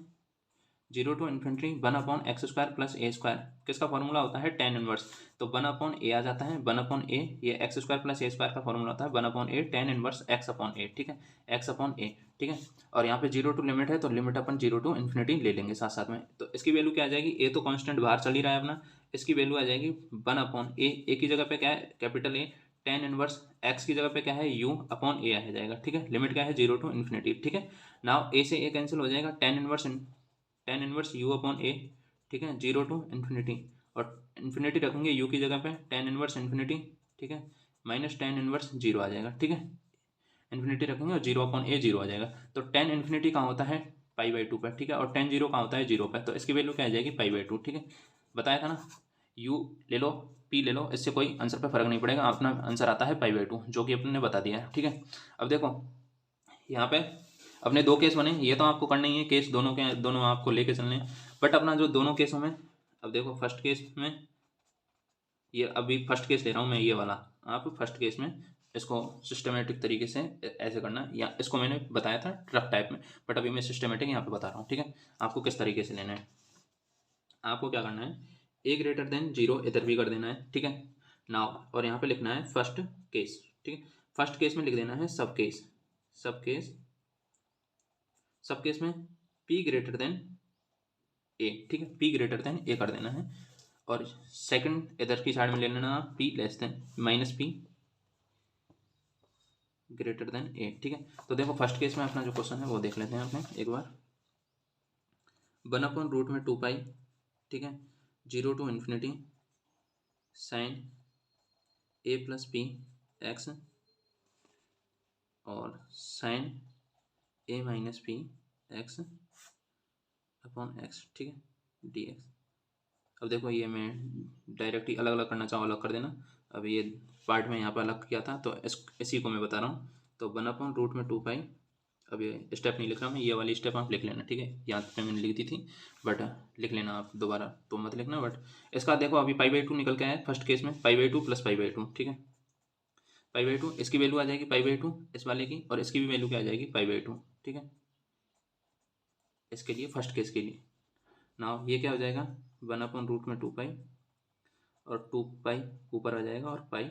zero to infinity 1/x² plus A square, किसका फॉर्मूला होता है tan इनवर्स, तो 1/a आ जाता है, 1/a ये x² प्लस ए स्क्वायर का फॉर्मूला होता है 1/a tan इनवर्स x/a, ठीक है, x/a, ठीक है। और यहाँ पे जीरो टू लिमिट है तो लिमिट अपन जीरो टू इन्फिनिटी ले लेंगे साथ साथ में, तो इसकी वैल्यू क्या आ जाएगी, ए तो कांस्टेंट बाहर चल ही रहा है अपना, इसकी वैल्यू आ जाएगी 1/a, ए की जगह पे क्या है capital A, tan inverse x की जगह पे क्या है u/a आ जाएगा, ठीक है। लिमिट क्या है जीरो टू इन्फिनिटी, ठीक है। नाउ ए से ए कैंसिल हो जाएगा, tan इनवर्स u/a, ठीक है, जीरो टू इन्फिनिटी, और इन्फिनिटी रखेंगे u की जगह पे, tan इनवर्स इन्फिनिटी, ठीक है, माइनस tan इनवर्स जीरो आ जाएगा, ठीक है, इन्फिनिटी रखेंगे और 0/a जीरो आ जाएगा। तो tan इन्फिनिटी कहाँ होता है π/2 पर, ठीक है, और tan जीरो कहाँ होता है 0 पर, तो इसकी वैल्यू क्या आ जाएगी π/2, ठीक है। बताया था ना, u ले लो p ले लो, इससे कोई आंसर पे फर्क नहीं पड़ेगा, अपना आंसर आता है π/2 जो कि अपने ने बता दिया है, ठीक है। अब देखो यहाँ पे अपने दो केस बने, ये तो आपको करना ही है, केस दोनों के दोनों आपको लेके चलने हैं, बट अपना जो दोनों केसों में, अब देखो फर्स्ट केस में, ये अभी फर्स्ट केस ले रहा हूँ मैं ये वाला, आप फर्स्ट केस में इसको सिस्टमेटिक तरीके से ऐसे करना, या इसको मैंने बताया था ट्रक टाइप में, बट अभी मैं सिस्टमेटिक यहाँ पे बता रहा हूँ, ठीक है। आपको किस तरीके से लेना है, आपको क्या करना है, ए ग्रेटर देन जीरो इधर भी कर देना है, ठीक है। नाउ और यहाँ पे लिखना है फर्स्ट केस, ठीक है, फर्स्ट केस में लिख देना है सब केस, सब केस, सब केस में p ग्रेटर देन ए, ठीक है, p ग्रेटर देन ए कर देना है, और सेकंड इधर की साइड में ले लेना p less than minus p greater than A, ठीक है। तो देखो फर्स्ट केस में अपना जो क्वेश्चन है वो देख लेते हैं अपने एक बार, 1/√2π, ठीक है, zero to infinity sine a plus p X और sine a minus p X upon X, ठीक है, dx। अब देखो ये मैं डायरेक्टली अलग अलग करना चाहूँ अलग कर देना, अब ये पार्ट में यहाँ पर अलग किया था तो इसी को मैं बता रहा हूँ, तो 1/√2π, अब ये स्टेप नहीं लिख रहा मैं, ये वाली स्टेप आप लिख लेना, ठीक है, यहाँ पे मैंने लिख दी थी बट लिख लेना आप दोबारा तो मत लिखना, बट इसका देखो अभी π/2 निकल के आया फर्स्ट केस में, π/2 प्लस π/2, ठीक है, π/2 इसकी वैल्यू आ जाएगी π/2 इस वाले की, और इसकी भी वैल्यू क्या आ जाएगी π/2, ठीक है, इसके लिए फर्स्ट केस के लिए। नाउ ये क्या हो जाएगा 1/√2π और 2π ऊपर आ जाएगा और पाई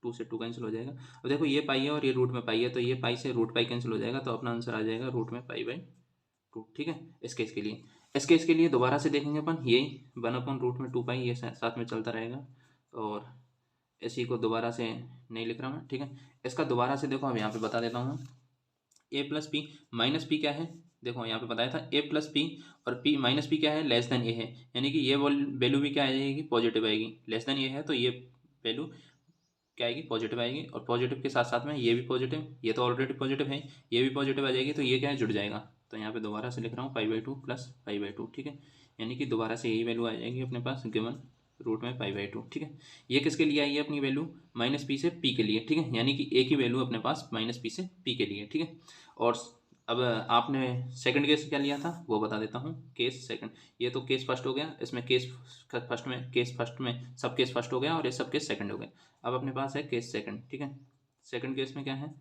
2 से 2 कैंसिल हो जाएगा। अब देखो ये पाई है और ये रूट में पाई है, तो ये पाई से रूट पाई कैंसिल हो जाएगा, तो अपना आंसर आ जाएगा रूट में π/2, ठीक है। इस केस के लिए, इस केस के लिए दोबारा से देखेंगे अपन, यही 1/√2π ये साथ में चलता रहेगा, और इसी को दोबारा से नहीं लिख रहा मैं, ठीक है। इसका दोबारा से देखो अब यहाँ पे बता देता हूँ, a plus P minus P क्या है, देखो यहाँ पे बताया था a प्लस पी और p माइनस पी क्या है, लेस देन ए है, यानी कि ये वैल्यू भी क्या आ जाएगी पॉजिटिव आएगी, लेस देन ए है तो ये वैल्यू क्या आएगी पॉजिटिव आएगी, और पॉजिटिव के साथ साथ में ये भी पॉजिटिव, ये तो ऑलरेडी पॉजिटिव है, ये भी पॉजिटिव आ जाएगी, तो ये क्या है जुड़ जाएगा, तो यहाँ पे दोबारा से लिख रहा हूँ π/2 प्लस π/2, ठीक है, यानी कि दोबारा से यही वैल्यू आ जाएगी अपने पास गिवन रूट में π/2, ठीक है। ये किसके लिए आई है अपनी वैल्यू माइनस पी से पी के लिए, ठीक है, यानी कि ए की वैल्यू अपने पास माइनस पी से पी के लिए, ठीक है। और अब आपने सेकंड केस क्या लिया था वो बता देता हूँ, केस सेकंड, ये तो केस फर्स्ट हो गया, इसमें केस फर्स्ट में सब केस फर्स्ट हो गया और ये सब केस सेकंड हो गया। अब अपने पास है केस सेकंड, ठीक है, सेकंड केस में क्या है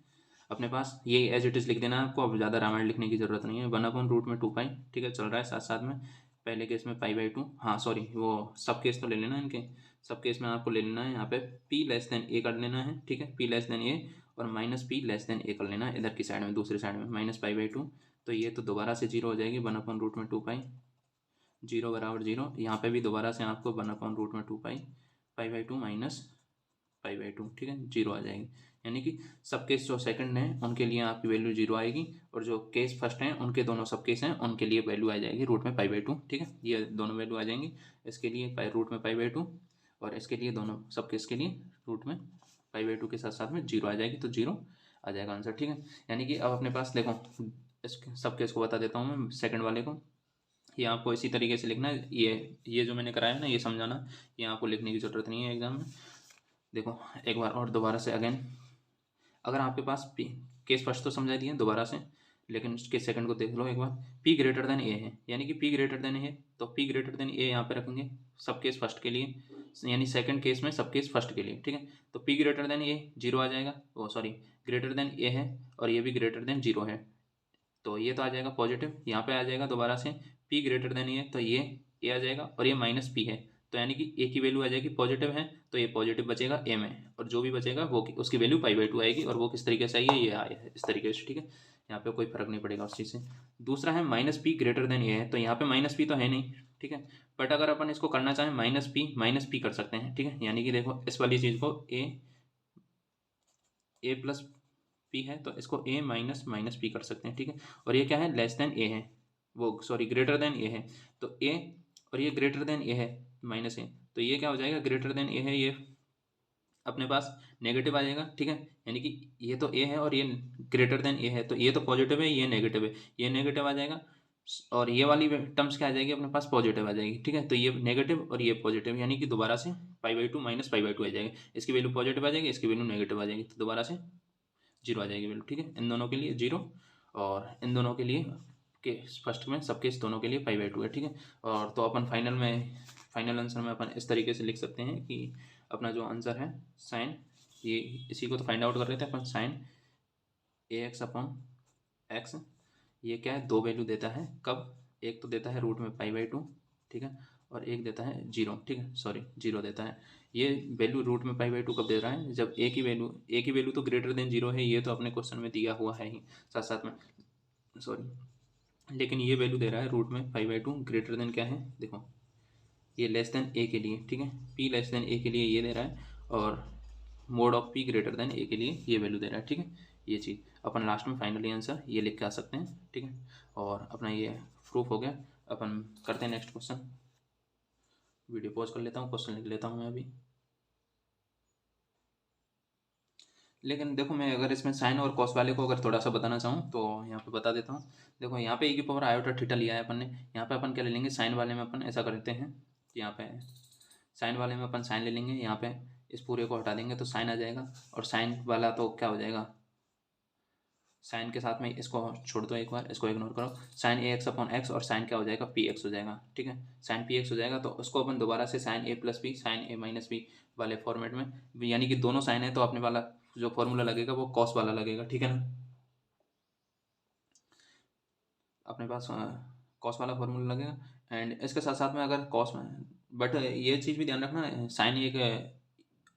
अपने पास, ये एज इट इज लिख देना आपको, अब ज़्यादा रामायण लिखने की जरूरत नहीं है, 1/√2π, ठीक है, चल रहा है साथ साथ में, पहले केस में π/2, हाँ सॉरी वो सब केस तो ले लेना इनके, सब केस में आपको ले लेना है यहाँ पे p लेस देन ए कर लेना है, ठीक है, p लेस देन ए और माइनस p लेस देन ए कर लेना है इधर की साइड में, दूसरी साइड में माइनस π/2, तो ये तो दोबारा से जीरो हो जाएगी 1/√2π, जीरो बराबर जीरो, यहाँ पे भी दोबारा से आपको 1/√2π π/2 माइनस π/2, ठीक है, जीरो आ जाएगी, यानी कि सब केस जो सेकंड हैं उनके लिए आपकी वैल्यू जीरो आएगी, और जो केस फर्स्ट हैं उनके दोनों सब केस हैं उनके लिए वैल्यू आ जाएगी रूट में π/2, ठीक है, ये दोनों वैल्यू आ जाएंगी, इसके लिए रूट में π/2 और इसके लिए दोनों सब केस के लिए रूट में π/2 के साथ साथ में जीरो आ जाएगी, तो जीरो आ जाएगा आंसर, ठीक है। यानी कि अब अपने पास देखो इस सब केस को बता देता हूँ मैं सेकंड वाले को, ये आपको इसी तरीके से लिखना है, ये जो मैंने कराया ना ये समझाना, ये आपको लिखने की ज़रूरत नहीं है एग्जाम में। देखो एक बार और दोबारा से अगेन, अगर आपके पास केस फर्स्ट तो समझा दिए दोबारा से, लेकिन केस सेकंड को देख लो एक बार, p ग्रेटर देन ए है, यानी कि p ग्रेटर देन ए, तो p ग्रेटर देन ए यहाँ पे रखेंगे सब केस फर्स्ट के लिए, यानी सेकंड केस में सब केस फर्स्ट के लिए, ठीक है, तो p ग्रेटर देन ए जीरो आ जाएगा, ओ सॉरी ग्रेटर देन ए है और ये भी ग्रेटर देन जीरो है, तो ये तो आ जाएगा पॉजिटिव, यहाँ पे आ जाएगा दोबारा से p ग्रेटर देन ए, तो ये a आ जाएगा और ये माइनस p है, तो यानी कि a की वैल्यू आ जाएगी पॉजिटिव है, तो ये पॉजिटिव बचेगा a में, और जो भी बचेगा वो उसकी वैल्यू π/2 आएगी, और वो किस तरीके से आई है, ये आया है इस तरीके से, ठीक है। यहाँ पे कोई फर्क नहीं पड़ेगा उस चीज़ से। दूसरा है minus p greater then a है, तो यहाँ पे माइनस p तो है नहीं, ठीक है, बट अगर अपन इसको करना चाहें माइनस p कर सकते हैं, ठीक है। यानी कि देखो इस वाली चीज़ को a प्लस p है, तो इसको a माइनस p कर सकते हैं, ठीक है। और ये क्या है, लेस देन a है, वो सॉरी ग्रेटर देन a है, तो a और ये ग्रेटर देन a है माइनस a, तो ये क्या हो जाएगा, ग्रेटर देन a है, ये अपने पास नेगेटिव आ जाएगा, ठीक है। यानी कि ये तो a है और ये ग्रेटर देन a है, तो ये तो पॉजिटिव है, ये नेगेटिव है, ये नेगेटिव आ जाएगा, और ये वाली टर्म्स क्या आ जाएगी अपने पास, पॉजिटिव आ जाएगी, ठीक है। तो ये नेगेटिव और ये पॉजिटिव, यानी कि दोबारा से π/2 माइनस π/2 आ जाएगी, इसकी वैल्यू पॉजिटिव आ जाएगी, इसकी वैल्यू नेगेटिव आ जाएगी, तो दोबारा से 0 आ जाएगी वैल्यू, ठीक है। इन दोनों के लिए 0 और इन दोनों के लिए के फर्स्ट में सबके इस दोनों के लिए π/2 है, ठीक है। और तो अपन फाइनल आंसर में अपन इस तरीके से लिख सकते हैं कि अपना जो आंसर है साइन, ये इसी को तो फाइंड आउट कर रहे थे अपन, साइन ax/x, ये क्या है, दो वैल्यू देता है, कब, एक तो देता है रूट में π/2, ठीक है, और एक देता है 0, ठीक है, सॉरी 0 देता है। ये वैल्यू रूट में π/2 कब दे रहा है, जब a की वैल्यू तो ग्रेटर देन 0 है, ये तो अपने क्वेश्चन में दिया हुआ है ही साथ साथ में, सॉरी, लेकिन ये वैल्यू दे रहा है रूट में π/2 ग्रेटर देन क्या है, देखो ये लेस देन a के लिए, ठीक है, p लेस देन a के लिए ये दे रहा है, और mode of p greater then a के लिए ये वैल्यू दे रहा है, ठीक है। ये चीज़ अपन लास्ट में फाइनली आंसर ये लिख के आ सकते हैं, ठीक है, और अपना ये प्रूफ हो गया। अपन करते हैं नेक्स्ट क्वेश्चन, वीडियो पॉज कर लेता हूँ, क्वेश्चन लिख लेता हूँ मैं अभी। लेकिन देखो मैं अगर इसमें साइन और कॉस वाले को अगर थोड़ा सा बताना चाहूँ तो यहाँ पे बता देता हूँ। देखो यहाँ पे e⁻i लिया है अपन ने, यहाँ पे अपन क्या ले लेंगे, साइन वाले में अपन ऐसा करते हैं, यहाँ पे साइन वाले में अपन साइन ले लेंगे, यहाँ पे इस पूरे को हटा देंगे तो साइन आ जाएगा, और साइन वाला तो क्या हो जाएगा, साइन के साथ में इसको छोड़ दो, एक बार इसको इग्नोर करो, साइन ax/x और साइन क्या हो जाएगा, px हो जाएगा, ठीक है, साइन px हो जाएगा, तो उसको अपन दोबारा से साइन a+b साइन a-b वाले फॉर्मेट में, यानी कि दोनों साइन है तो अपने वाला जो फॉर्मूला लगेगा वो कॉस वाला लगेगा, ठीक है ना, अपने पास कॉस वाला फॉर्मूला लगेगा। एंड इसके साथ साथ में अगर कॉस में, बट ये चीज़ भी ध्यान रखना, साइन एक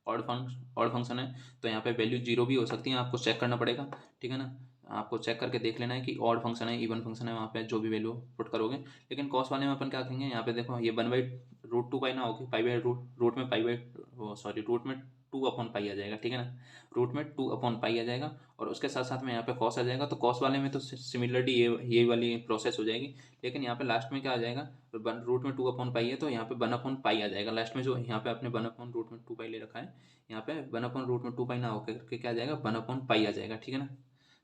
ऑड फंक्शन है, तो यहाँ पे वैल्यू 0 भी हो सकती है, आपको चेक करना पड़ेगा, ठीक है ना, आपको चेक करके देख लेना है कि ऑड फंक्शन है इवन फंक्शन है, वहाँ पे जो भी वैल्यू पुट करोगे। लेकिन कॉस वाले में अपन क्या करेंगे, यहाँ पे देखो ये 1/√2 ना होगी, रूट में रूट में 2/π आ जाएगा, ठीक है ना, रूट में 2/π आ जाएगा, और उसके साथ साथ में यहाँ पे कॉस आ जाएगा, तो कॉस वाले में तो सिमिलरली ये वाली प्रोसेस हो जाएगी, लेकिन यहाँ पे लास्ट में क्या आ जाएगा, रूट में 2/π है, तो यहाँ पे 1/π आ जाएगा लास्ट में, जो यहाँ पे आपने 1/√2π ले रखा है, यहाँ पे 1/√2π ना होकर के क्या आ जाएगा, 1/π आ जाएगा, ठीक है ना।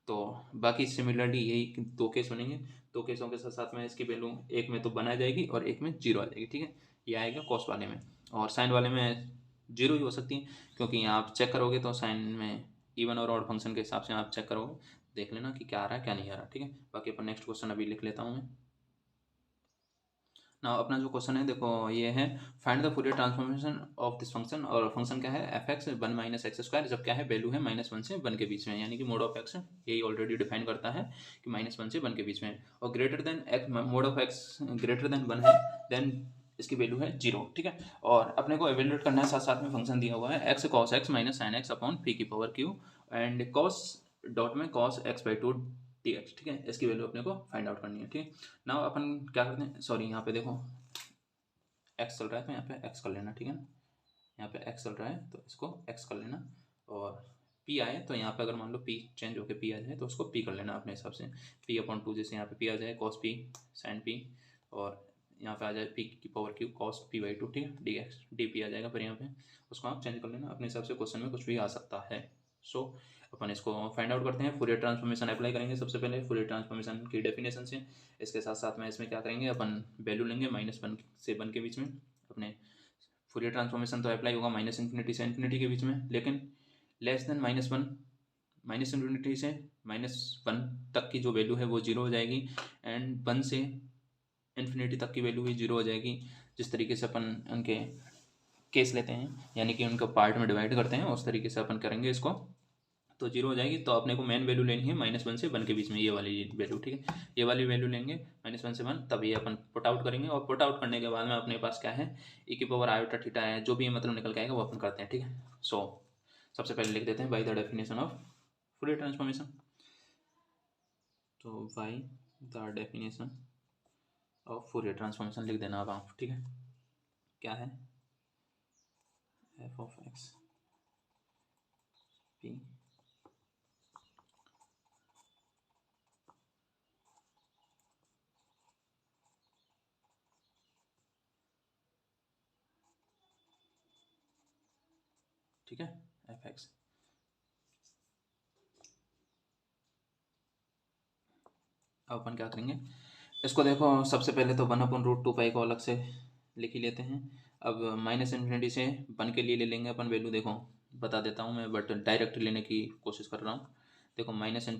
तो बाकी सिमिलरली यही दो केस बनेंगे, दो केसों के साथ साथ में इसकी वैल्यू एक में तो बना जाएगी और एक में 0 आ जाएगी, ठीक है, ये आएगा कॉस वाले में, और साइन वाले में 0 ही हो सकती है, क्योंकि यहाँ आप चेक करोगे तो साइन में इवन और ऑड फंक्शन के हिसाब से आप चेक करोगे, देख लेना कि क्या आ रहा है क्या नहीं आ रहा, ठीक है। बाकी अपन नेक्स्ट क्वेश्चन अभी लिख लेता हूँ मैं ना। अपना जो क्वेश्चन है देखो ये है, find the Fourier transformation of this function, और फंक्शन क्या है f(x) 1 - x², जब क्या है वैल्यू है -1 से 1 के बीच में, यानी कि मोड ऑफ x यही ऑलरेडी डिफाइन करता है कि -1 से 1 के बीच में, और greater than x, mode of x greater than 1 है, देन इसकी वैल्यू है 0, ठीक है। और अपने को एवेल्यूएट करना है, साथ साथ में फंक्शन दिया हुआ है x cos x - sin x/p⁻q and cos dot में cos x/2 dx, ठीक है, इसकी वैल्यू अपने को फाइंड आउट करनी है, ठीक है। नाउ अपन क्या करते हैं, सॉरी यहाँ पे देखो x चल रहा है तो यहाँ पे x कर लेना, ठीक है ना, यहाँ पे x चल रहा है तो इसको x कर लेना, और p आए तो यहाँ पे अगर मान लो p चेंज होकर p आ जाए तो उसको p कर लेना अपने हिसाब से, p/2, जैसे यहाँ पे p आ जाए cos p sin p, और यहाँ पे आ जाए p⁻q cos p/2, ठीक है, dx dp आ जाएगा, पर यहाँ पे उसको आप चेंज कर लेना अपने हिसाब से, क्वेश्चन में कुछ भी आ सकता है। सो अपन इसको फाइंड आउट करते हैं, फूरियर ट्रांसफॉर्मेशन अप्लाई करेंगे सबसे पहले फूरियर ट्रांसफॉर्मेशन की डेफिनेशन से, इसके साथ साथ में इसमें क्या करेंगे, अपन वैल्यू लेंगे -1 से 1 के बीच में, अपने फूरियर ट्रांसफॉर्मेशन तो अप्लाई होगा -∞ से ∞ के बीच में, लेकिन लेस देन -1 -∞ से -1 तक की जो वैल्यू है वो 0 हो जाएगी, एंड 1 से इन्फिनिटी तक की वैल्यू भी 0 हो जाएगी, जिस तरीके से अपन उनके केस लेते हैं, यानी कि उनको पार्ट में डिवाइड करते हैं, उस तरीके से अपन करेंगे इसको, तो जीरो हो जाएगी। तो अपने को मेन वैल्यू लेनी है -1 से 1 के बीच में, ये वाली वैल्यू, ठीक है। ये वाली वैल्यू लेंगे -1 से 1, तब ये अपन पुट आउट करेंगे। और पुट आउट करने के बाद में अपने पास क्या है, e की पावर आयोटा थीटा है, जो भी मतलब निकल के आएगा वो अपन करते हैं, ठीक है। सो सबसे पहले लिख देते हैं by the definition of Fourier transformation. तो by the definition of Fourier transformation लिख देना अब आप, ठीक है। क्या है, f ऑफ x p ठीक है, एफ एक्स। अब अपन क्या करेंगे, इसको देखो सबसे पहले तो 1/√2 को अलग से लिख ही लेते हैं। अब -∞ से 1 के लिए ले लेंगे अपन वैल्यू, देखो बता देता हूँ मैं, बट डायरेक्ट लेने की कोशिश कर रहा हूँ। देखो -∞ से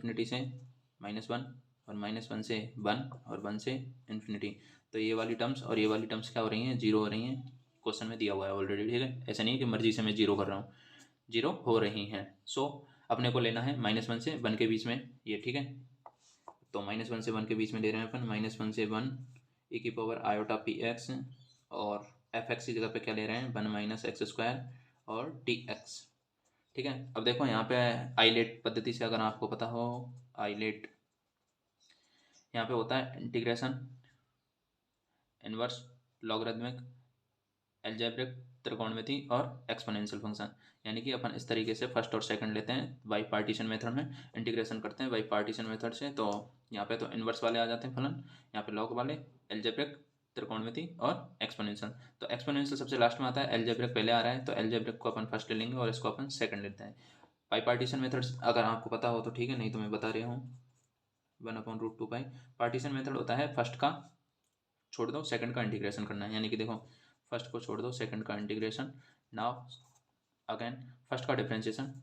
-1 और -1 से 1 और 1 से ∞, तो ये वाली टर्म्स और ये वाली टर्म्स क्या हो रही हैं, जीरो हो रही हैं। क्वेश्चन में दिया हुआ है ऑलरेडी, ठीक है। ऐसा नहीं है कि मर्जी से मैं जीरो कर रहा हूँ, जीरो हो रही हैं। सो अपने को लेना है -1 से 1 के बीच में ये, ठीक है। तो -1 से 1 के बीच में ले रहे हैं अपन, -1 से 1 e की पावर आयोटा पी एक्स, और एफ एक्स की जगह पे क्या ले रहे हैं, 1 - x² और डी एक्स, ठीक है। अब देखो यहाँ पे आइलेट पद्धति से अगर आपको पता हो, आइलेट यहाँ पे होता है इंटीग्रेशन, इनवर्स, लॉगरिथमिक, एल्जेब्रिक, त्रिकोणमिति और एक्सपोनेंशियल फंक्शन। यानी कि अपन इस तरीके से फर्स्ट और सेकंड लेते हैं, बाई पार्टीशन मेथड में इंटीग्रेशन करते हैं बाई पार्टीशन मेथड से। तो यहाँ पे तो इनवर्स वाले आ जाते हैं फलन, यहाँ पे लॉग वाले, एल्जेब्रिक, त्रिकोणमिति और एक्सपोनेंशियल। तो एक्सपोनेंशियल सबसे लास्ट में आता है, एल्जेब्रिक पहले आ रहा है, तो एल्जेब्रिक को अपन फर्स्ट ले लेंगे और इसको अपन सेकंड लेते हैं। बाई पार्टीशन मेथड अगर आपको पता हो तो ठीक है, नहीं तो मैं बता रहा हूँ। 1/√2 पाई पार्टीशन मेथड होता है, फर्स्ट का छोड़ दो, सेकंड का इंटीग्रेशन करना है। यानी कि देखो फर्स्ट को छोड़ दो, सेकंड का इंटीग्रेशन, नाउ अगेन फर्स्ट का डिफरेंशिएशन,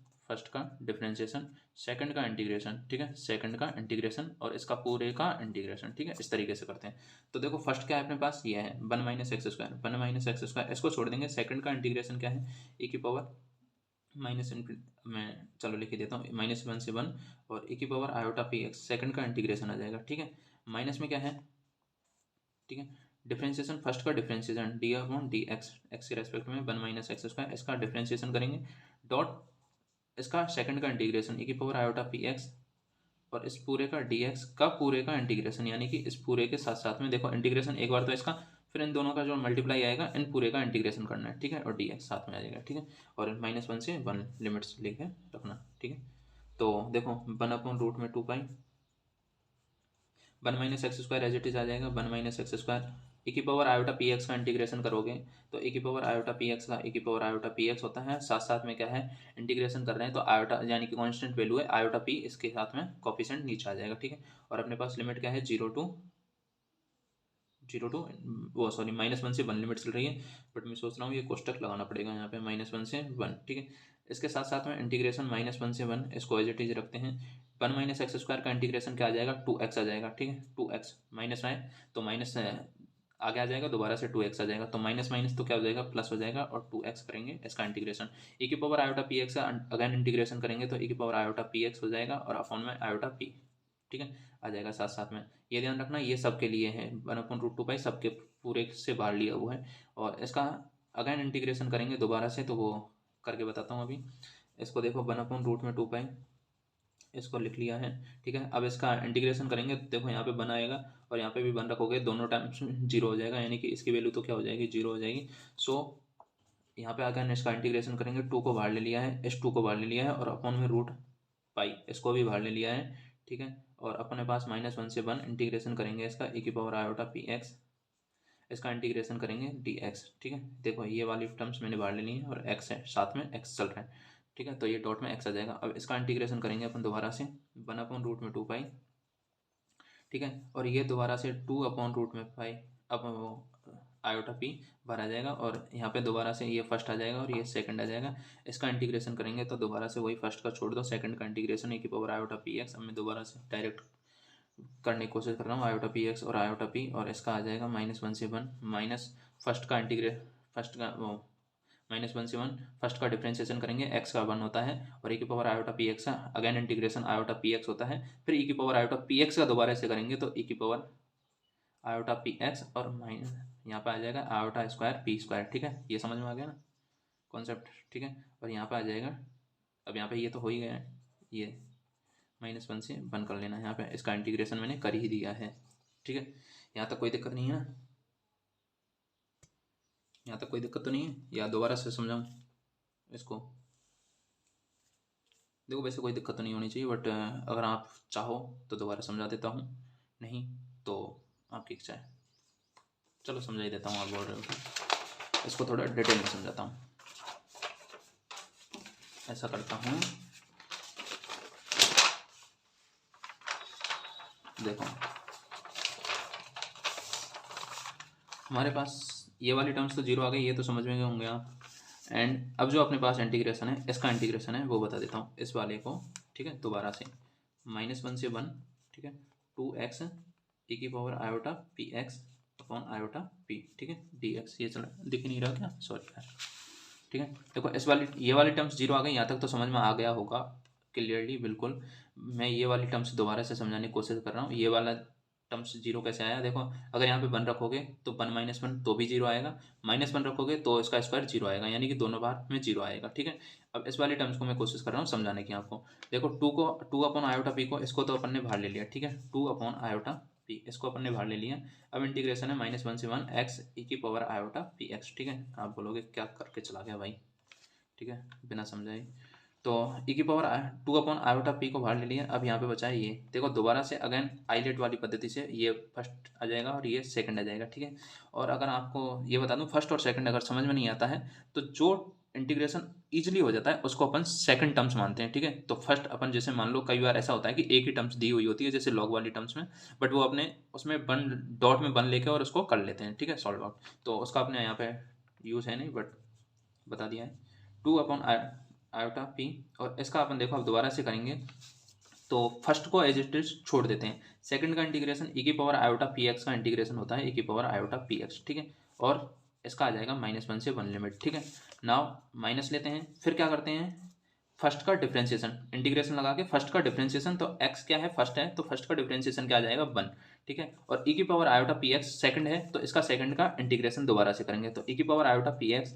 सेकंड का इंटीग्रेशन, ठीक है, सेकंड का इंटीग्रेशन और इसका पूरे का इंटीग्रेशन, ठीक है। इस तरीके से करते हैं। तो देखो फर्स्ट क्या है अपने पास, ये है 1 - x², 1 - x², इसको छोड़ देंगे। सेकंड का इंटीग्रेशन क्या है, e की पावर माइनस, मैं चलो लिख देता हूँ, -1 से 1 और e की power iota P x, second का इंटीग्रेशन आ जाएगा, ठीक है। माइनस में क्या है, ठीक है, डिफरेंशिएशन, फर्स्ट का differentiation D upon D x, x के रेस्पेक्ट में 1 - x², इसका डिफरेंशिएशन करेंगे, डॉट इसका सेकंड का इंटीग्रेशन e की पावर आयोटा पी एक्स, और इस पूरे का डी एक्स का पूरे का इंटीग्रेशन, यानी कि इस पूरे के साथ साथ में देखो इंटीग्रेशन एक बार तो इसका, फिर इन दोनों का जो मल्टीप्लाई आएगा, इन पूरे का इंटीग्रेशन करना है, ठीक है, और डी एक्स साथ में आ जाएगा, ठीक है। और -1 से 1 लिमिट्स लेके रखना, ठीक है। तो देखो 1/√2 पाई 1 - x² एज इट इज आ जाएगा, 1 - x², e की पावर आयोटा पी एक्स का इंटीग्रेशन करोगे तो e की पावर आयोटा पी एक्स का e की पावर आयोटा पी एक्स होता है, साथ साथ में क्या है, इंटीग्रेशन कर रहे हैं तो आयोटा यानी कि कांस्टेंट वैल्यू है, आयोटा पी इसके साथ में कोफिशिएंट नीचे आ जाएगा, ठीक है। और अपने पास लिमिट क्या है, 0 टू वो सॉरी -1 से 1 लिमिट चल रही है, बट मैं सोच रहा हूँ ये कोष्टक लगाना पड़ेगा यहाँ पे, -1 से 1, ठीक है। इसके साथ साथ में इंटीग्रेशन -1 से 1, इसको एज इट इज रखते हैं। 1 - x² का इंटीग्रेशन क्या आ जाएगा, 2x आ जाएगा, ठीक है। 2x माइनस है तो माइनस आगे आ जाएगा, दोबारा से 2x आ जाएगा, तो माइनस माइनस तो क्या हो जाएगा, प्लस हो जाएगा, और 2x करेंगे इसका इंटीग्रेशन। e की पावर आयोटा पी एक्स का अगेन इंटीग्रेशन करेंगे तो e की पावर आयोटा पी एक्स हो जाएगा, और अपॉन में आयोटा पी, ठीक है, आ जाएगा साथ साथ में। ये ध्यान रखना ये सबके लिए है, 1/√2 पाई सबके पूरे से बाहर लिया हुआ है। और इसका अगेन इंटीग्रेशन करेंगे दोबारा से, तो वो करके बताता हूँ अभी। इसको देखो 1/√2 पाई इसको लिख लिया है, ठीक है। अब इसका इंटीग्रेशन करेंगे तो देखो यहाँ पे 1 आएगा और यहाँ पे भी 1 रखोगे, दोनों टाइम्स 0 हो जाएगा, यानी कि इसकी वैल्यू तो क्या हो जाएगी, 0 हो जाएगी। सो यहाँ पे अगेन इसका इंटीग्रेशन करेंगे, 2 को बाहर ले लिया है, इस 2 को बाहर ले लिया है, और अपॉन में रूट पाई इसको भी बाहर ले लिया है, ठीक है। और अपने पास -1 से 1 इंटीग्रेशन करेंगे इसका e की पावर आयोटा पी एक्स, इसका इंटीग्रेशन करेंगे डी एक्स, ठीक है। देखो ये वाली टर्म्स मैंने बाहर ले ली है और x है साथ में, x चल रहा है, ठीक है। तो ये डॉट में x आ जाएगा। अब इसका इंटीग्रेशन करेंगे अपन दोबारा से 1/√2 पाई, ठीक है। और ये दोबारा से 2/√में पाई, अब वो आयोटा पी बाहर आ जाएगा, और यहाँ पे दोबारा से ये फर्स्ट आ जाएगा और ये सेकंड आ जाएगा। इसका इंटीग्रेशन करेंगे तो दोबारा से वही फर्स्ट का छोड़ दो, सेकंड का इंटीग्रेशन e की पावर आयोटा पी एक्स। अब मैं दोबारा से डायरेक्ट करने की कोशिश कर रहा हूँ, आयोटा पी एक्स और आयोटा पी, और इसका आ जाएगा -1 से 1 माइनस फर्स्ट का इंटीग्रेट, फर्स्ट का वो -1 से 1 फर्स्ट का डिफ्रेंशिएशन करेंगे, x का 1 होता है और e की power iota P x, again integration iota P x होता है, फिर e की पावर आयोटा पी एक्स का दोबारा से करेंगे तो e की पावर आयोटा पी एक्स और माइनस यहाँ पे आ जाएगा आयोटा स्क्वायर पी स्क्वायर। ठीक है, ये समझ में आ गया ना कॉन्सेप्ट। ठीक है, और यहाँ पे आ जाएगा, अब यहाँ पे ये तो हो ही गया है, ये -1 से 1 कर लेना है, यहाँ पे इसका इंटीग्रेशन मैंने कर ही दिया है। ठीक है, यहाँ तक कोई दिक्कत नहीं है ना, यहाँ तक कोई दिक्कत तो नहीं है, या दोबारा से समझाऊँ इसको? देखो वैसे कोई दिक्कत तो नहीं होनी चाहिए, बट अगर आप चाहो तो दोबारा समझा देता हूँ, नहीं तो आपकी इच्छा है। चलो समझा ही देता हूँ, आप बोल रहे हो तो इसको थोड़ा डिटेल में समझाता हूँ। ऐसा करता हूँ, देखो हमारे पास ये वाली टर्म्स तो जीरो आ गई, ये तो समझ में गए होंगे आप। एंड अब जो अपने पास इंटीग्रेशन है, इसका इंटीग्रेशन है वो बता देता हूँ इस वाले को। ठीक है, दोबारा से -1 से 1, ठीक है, 2x e की power iota P X upon iota P, ठीक है, dx। ये चला दिख ही नहीं रहा क्या, सॉरी यार। ठीक है, देखो इस वाली ये वाली टर्म्स जीरो आ गई, यहाँ तक तो समझ में आ गया होगा क्लियरली, बिल्कुल। मैं ये वाली टर्म्स दोबारा से समझाने की कोशिश कर रहा हूँ। ये वाला टर्म्स जीरो कैसे आया, देखो अगर यहाँ पे 1 रखोगे तो 1 - 1 तो भी जीरो आएगा, -1 रखोगे तो इसका स्क्वायर जीरो आएगा, यानी कि दोनों बार में जीरो आएगा। ठीक है, अब इस वाली टर्म्स को मैं कोशिश कर रहा हूँ समझाने की आपको। देखो 2 अपॉन आयोटा पी को, इसको तो अपन ने बाहर ले लिया। ठीक है, 2 अपॉन आयोटा पी, इसको अपन ने बाहर ले लिया। अब इंटीग्रेशन है -1 से 1 x e की पावर आयोटा पी एक्स। ठीक है, आप बोलोगे क्या करके चला गया भाई, ठीक है, बिना समझाए। तो e की पावर 2 अपॉन आयोटा पी को बाहर ले लिया। अब यहाँ पे बचा है ये, देखो दोबारा से अगेन आइलेट वाली पद्धति से ये फर्स्ट आ जाएगा और ये सेकंड आ जाएगा। ठीक है, और अगर आपको ये बता दूं, फर्स्ट और सेकंड अगर समझ में नहीं आता है तो जो इंटीग्रेशन इजीली हो जाता है उसको अपन सेकंड टर्म्स मानते हैं। ठीक है, तो फर्स्ट अपन जैसे मान लो कई बार ऐसा होता है कि एक ही टर्म्स दी हुई होती है जैसे लॉग वाली टर्म्स में, बट वो अपने उसमें वन डॉट में वन लेके और उसको कर लेते हैं। ठीक है, सॉल्व आउट, तो उसका अपने यहाँ पे यूज़ है नहीं, बट बता दिया है। 2 अपॉन आयोटा पी, और इसका अपन देखो अब दोबारा से करेंगे तो फर्स्ट को एज इट इज छोड़ देते हैं, सेकंड का इंटीग्रेशन e की पावर आयोटा पी एक्स का इंटीग्रेशन होता है e की पावर आयोटा पी एक्स। ठीक है, और इसका आ जाएगा -1 से 1 लिमिट। ठीक है, नाउ माइनस लेते हैं, फिर क्या करते हैं, फर्स्ट का डिफ्रेंशिएशन, इंटीग्रेशन लगा के फर्स्ट का डिफ्रेंशिएशन, तो x क्या है, फर्स्ट है, तो फर्स्ट का डिफ्रेंशिएशन क्या आ जाएगा 1। ठीक है, और e की power iota P x second है, तो इसका सेकंड का इंटीग्रेशन दोबारा से करेंगे, तो e की पावर आयोटा पी एक्स,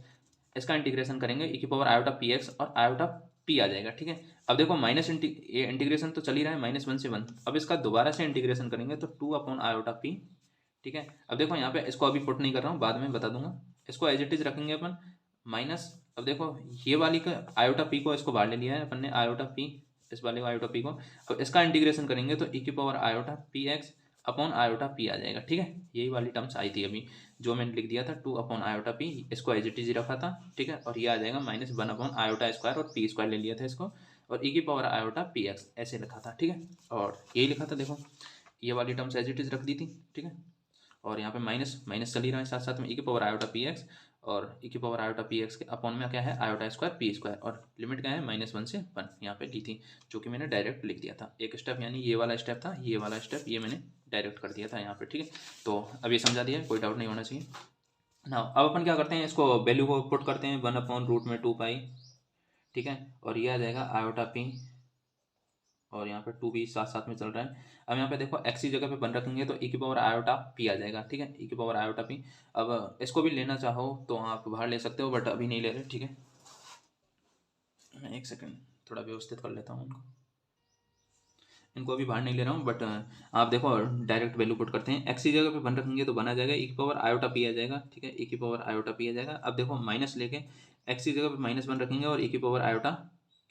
इसका इंटीग्रेशन करेंगे e की पावर आयोटा पी एक्स और आयोटा पी आ जाएगा। ठीक है, अब देखो ये इंटीग्रेशन तो चल ही रहा है -1 से 1, अब इसका दोबारा से इंटीग्रेशन करेंगे तो 2 अपॉन आयोटा पी। ठीक है, अब देखो यहाँ पे इसको अभी पुट नहीं कर रहा हूँ, बाद में बता दूंगा, इसको एज इट इज रखेंगे अपन माइनस। अब देखो ये वाली का आयोटा पी को इसको बाहर ले लिया है अपन ने, आयोटा पी, इस वाले आयोटा पी को, अब इसका इंटीग्रेशन करेंगे तो e की power iota P X upon iota P आ जाएगा। ठीक है, यही वाली टर्म्स आई थी अभी जो मैंने लिख दिया था, 2 अपॉन आयोटा पी, इसको एज इट इज रखा था। ठीक है, और ये आ जाएगा -1 अपॉन आयोटा स्क्वायर, और पी स्क्वायर ले लिया था इसको, और e की पावर आयोटा पी एक्स ऐसे लिखा था। ठीक है, और यही लिखा था, देखो ये वाली टर्म्स एज इट इज रख दी थी। ठीक है, और यहाँ पे माइनस माइनस चल ही रहा है साथ साथ में, e की पावर आयोटा पी एक्स, और e की पावर आयोटा पी एक्स के अपॉन में क्या है, आयोटा स्क्वायर पी स्क्वायर, और लिमिट क्या है -1 से 1 यहाँ पे ली थी, जो कि मैंने डायरेक्ट लिख दिया था। एक स्टेप यानी ये वाला स्टेप था, ये वाला स्टेप ये मैंने डायरेक्ट कर दिया था यहाँ पे। ठीक है, तो अब ये समझा दिया, कोई डाउट नहीं होना चाहिए ना। अब अपन क्या करते हैं, इसको वैल्यू को पुट करते हैं 1 अपॉन रूट में 2 पाई। ठीक है, और ये आ जाएगा आयोटा पी, और यहाँ पे 2 भी साथ साथ में चल रहा है। अब यहाँ पे देखो x की जगह पे 1 रखेंगे तो e की पावर आयोटा p आ जाएगा। ठीक है, e की पावर आयोटा p। अब इसको भी लेना चाहो तो आप बाहर ले सकते हो, बट अभी नहीं ले रहे। ठीक है, मैं एक सेकंड थोड़ा व्यवस्थित कर लेता हूँ इनको अभी बाहर नहीं ले रहा हूँ, बट आप देखो डायरेक्ट वैल्यू पुट करते हैं, x की जगह पे 1 रखेंगे तो 1 आ जाएगा, e की पावर आयोटा p आ जाएगा। ठीक है, e की पावर आयोटा p आ जाएगा। अब देखो माइनस लेके x की जगह पे -1 रखेंगे और e की पावर आयोटा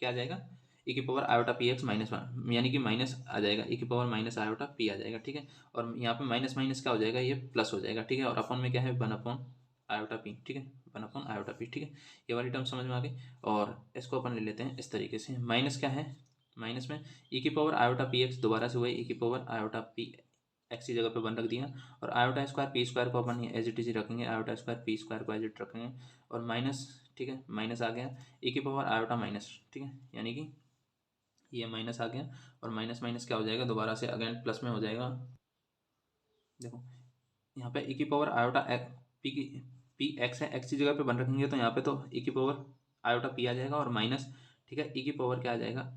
क्या आ जाएगा, e की पावर आयोटा पी एक्स -1, यानी कि माइनस आ जाएगा, e की पावर माइनस आयोटा p आ जाएगा। ठीक है, और यहाँ पे माइनस माइनस क्या हो जाएगा, ये प्लस हो जाएगा। ठीक है, और अपन में क्या है 1 अपॉन आयोटा p। ठीक है, 1 अपॉन आयोटा p। ठीक है, ये वाली टर्म समझ में आ गई, और इसको अपन ले लेते हैं इस तरीके से, माइनस क्या है, माइनस में e की पावर आयोटा पी एक्स दोबारा से हुआ, e की पावर आयोटा पी एक्स की जगह पे 1 रख दिया, और आयोटा स्क्वायर पी स्क्वायर को अपन एज इट इज रखेंगे, आयोटा स्क्वायर पी स्क्वायर को एज इट रखेंगे, और माइनस। ठीक है, माइनस आ गया, e की पावर आयोटा माइनस। ठीक है, यानी कि ये माइनस आ गया, और माइनस माइनस क्या हो जाएगा, दोबारा से अगेन प्लस में हो जाएगा। देखो यहाँ पे e की पावर आयोटा पी की पी एक्स है, एक्स की जगह पे वन रखेंगे तो यहाँ पे तो e की पावर आयोटा पी आ जाएगा और माइनस, ठीक है, e की पावर क्या आ जाएगा,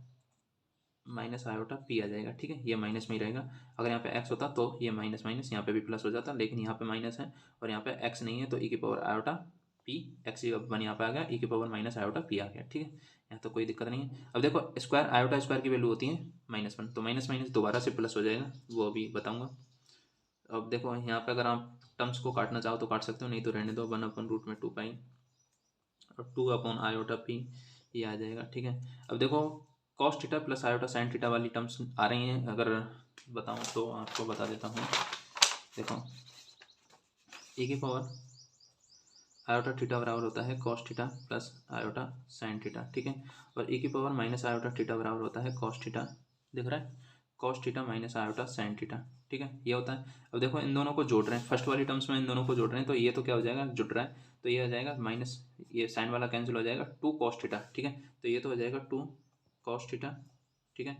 माइनस आयोटा पी आ जाएगा, ठीक है, ये माइनस में ही रहेगा। अगर यहाँ पे एक्स होता तो ये माइनस माइनस यहाँ पे भी प्लस हो जाता, लेकिन यहाँ पे माइनस है और यहाँ पे एक्स नहीं है तो e की power iota P, x one यहाँ पे आ गया, e की पावर माइनस आयोटा पी आ गया, ठीक है, यहाँ तो कोई दिक्कत नहीं है। अब देखो स्क्वायर, आयोटा स्क्वायर की वैल्यू होती है माइनस वन, तो माइनस माइनस दोबारा से प्लस हो जाएगा, वो अभी बताऊँगा। अब देखो यहाँ पे अगर आप टर्म्स को काटना चाहो तो काट सकते हो, नहीं तो रहने दो, 1/√2 और 2/आयोटा पी ये आ जाएगा, ठीक है। अब देखो cos theta plus iota sine theta वाली टर्म्स आ रही हैं, अगर बताऊं तो आपको बता देता हूँ। देखो e की पावर आयोटा थीटा बराबर होता है cos theta plus iota sine theta, ठीक है, और e की पावर माइनस आयोटा थीटा बराबर होता है कॉस थीटा, दिख रहा है, cos theta minus iota sine theta, ठीक है, ये होता है। अब देखो इन दोनों को जोड़ रहे हैं, फर्स्ट वाली टर्म्स में इन दोनों को जोड़ रहे हैं, तो ये तो क्या हो जाएगा, जुड़ रहा है, तो ये हो जाएगा माइनस, ये साइन वाला कैंसिल हो जाएगा, 2 कॉस थीटा, ठीक है, तो ये तो हो जाएगा 2 कॉस थीटा, ठीक है,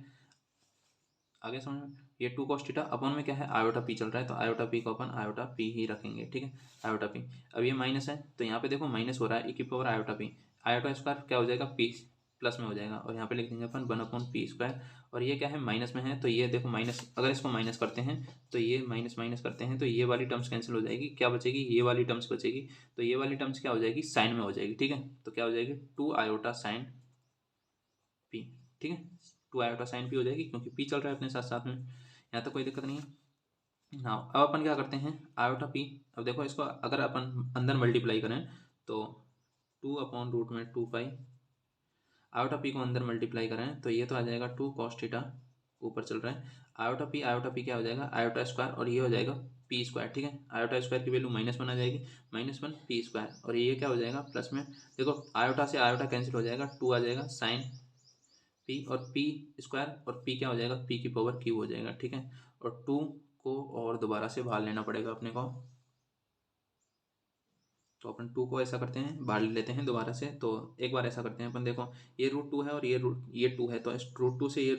आगे समझ में। ये 2 कॉस थीटा अपन में क्या है, आयोटा पी चल रहा है, तो आयोटा पी को अपन आयोटा पी ही रखेंगे, ठीक है, आयोटा पी। अब ये माइनस है तो यहाँ पे देखो माइनस हो रहा है, e की power iota P, iota square क्या हो जाएगा, पी प्लस में हो जाएगा, और यहाँ पे लिख देंगे अपन 1/p², और ये क्या है माइनस में है, तो ये देखो माइनस, अगर इसको माइनस करते हैं तो ये माइनस माइनस करते हैं तो ये वाली टर्म्स कैंसिल हो जाएगी, क्या बचेगी, ये वाली टर्म्स बचेगी, तो ये वाली टर्म्स क्या हो जाएगी, साइन में हो जाएगी, ठीक है, तो क्या हो जाएगी 2 आयोटा साइन पी, ठीक है, 2 आयोटा साइन पी हो जाएगी, क्योंकि पी चल रहा है अपने साथ साथ में, यहाँ तक कोई दिक्कत नहीं है। हाँ अब अपन क्या करते हैं, आयोटा पी, अब देखो इसको अगर अपन अंदर मल्टीप्लाई करें तो 2/√2 आयोटा पी को अंदर मल्टीप्लाई करें तो ये तो आ जाएगा 2 कॉस थीटा, ऊपर चल रहा है, आयोटा पी क्या हो जाएगा, आयोटा स्क्वायर, और ये हो जाएगा पी स्क्वायर, ठीक है, आयोटा स्क्वायर की वैल्यू -1 आ जाएगी, -1 p², और ये क्या हो जाएगा प्लस में, देखो आयोटा से आयोटा कैंसिल हो जाएगा, 2 आ जाएगा साइन पी, और पी स्क्वायर, और पी क्या हो जाएगा, पी की पावर क्यू हो जाएगा, ठीक है, और 2 को और दोबारा से बाहर लेना पड़ेगा अपने को, तो अपन 2 को ऐसा करते हैं, बाहर ले लेते हैं दोबारा से, तो एक बार ऐसा करते हैं अपन, देखो ये √2 है और ये 2 है, तो इस √2 से ये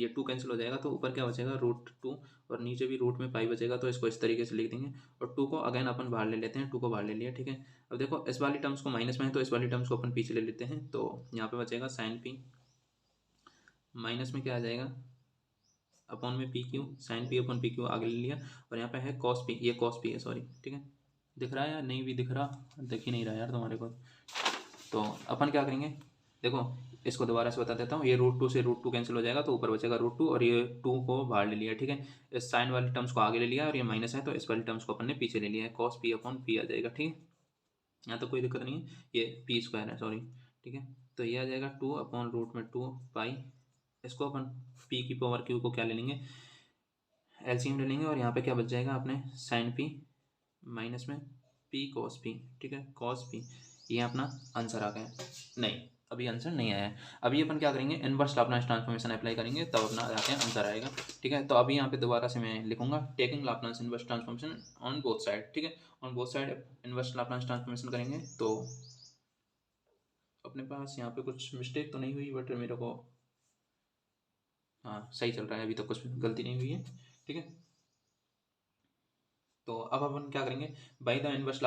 2 कैंसिल हो जाएगा, तो ऊपर क्या बचेगा √2, और नीचे भी रूट में पाई बचेगा, तो इसको इस तरीके से लिख देंगे, और 2 को अगेन अपन बाहर ले लेते हैं, 2 को बाहर ले लिया, ठीक है। अब देखो इस वाली टर्म्स को माइनस में है तो इस वाली टर्म्स को अपन पीछे ले लेते हैं, तो यहाँ पे बचेगा साइन पी, माइनस में क्या आ जाएगा, अपॉन में P Q, sine P upon P Q आगे ले लिया, और यहाँ पे है कॉस पी, ये कॉस पी है, सॉरी, ठीक है, दिख रहा है या नहीं भी दिख रहा, दिख ही नहीं रहा यार तुम्हारे को, तो अपन क्या करेंगे, देखो इसको दोबारा से बता देता हूँ, ये √2 से √2 कैंसिल हो जाएगा, तो ऊपर बचेगा √2, और ये 2 को बाहर ले लिया, ठीक है, इस साइन वाली टर्म्स को आगे ले लिया, और ये माइनस है तो इस वाली टर्म्स को अपन ने पीछे ले लिया है, कॉस पी अपॉन पी आ जाएगा, ठीक है, यहाँ तो कोई दिक्कत नहीं है, ये p² है, सॉरी, ठीक है, तो ये आ जाएगा 2/√2 इसको अपन p की पावर q को क्या ले लेंगे, एलसीएम ले लेंगे, और यहाँ पे क्या बच जाएगा अपने साइन पी माइनस में पी कॉस पी, ठीक है, कॉस पी, ये अपना आंसर आ गया, नहीं अभी आंसर नहीं आया है, अभी अपन क्या करेंगे, इनवर्स लाप्लास ट्रांसफॉर्मेशन अप्लाई करेंगे, तब अपना जाके आंसर आएगा, ठीक है। तो अभी यहाँ पे दोबारा से मैं लिखूंगा, taking Laplace inverse transformation on both side, ठीक है, on both side inverse Laplace transformation करेंगे, तो अपने पास यहाँ पे कुछ मिस्टेक तो नहीं हुई, बट मेरे को हाँ सही चल रहा है, अभी तक कुछ गलती नहीं हुई है, ठीक है। तो अब अपन क्या करेंगे, by the inverse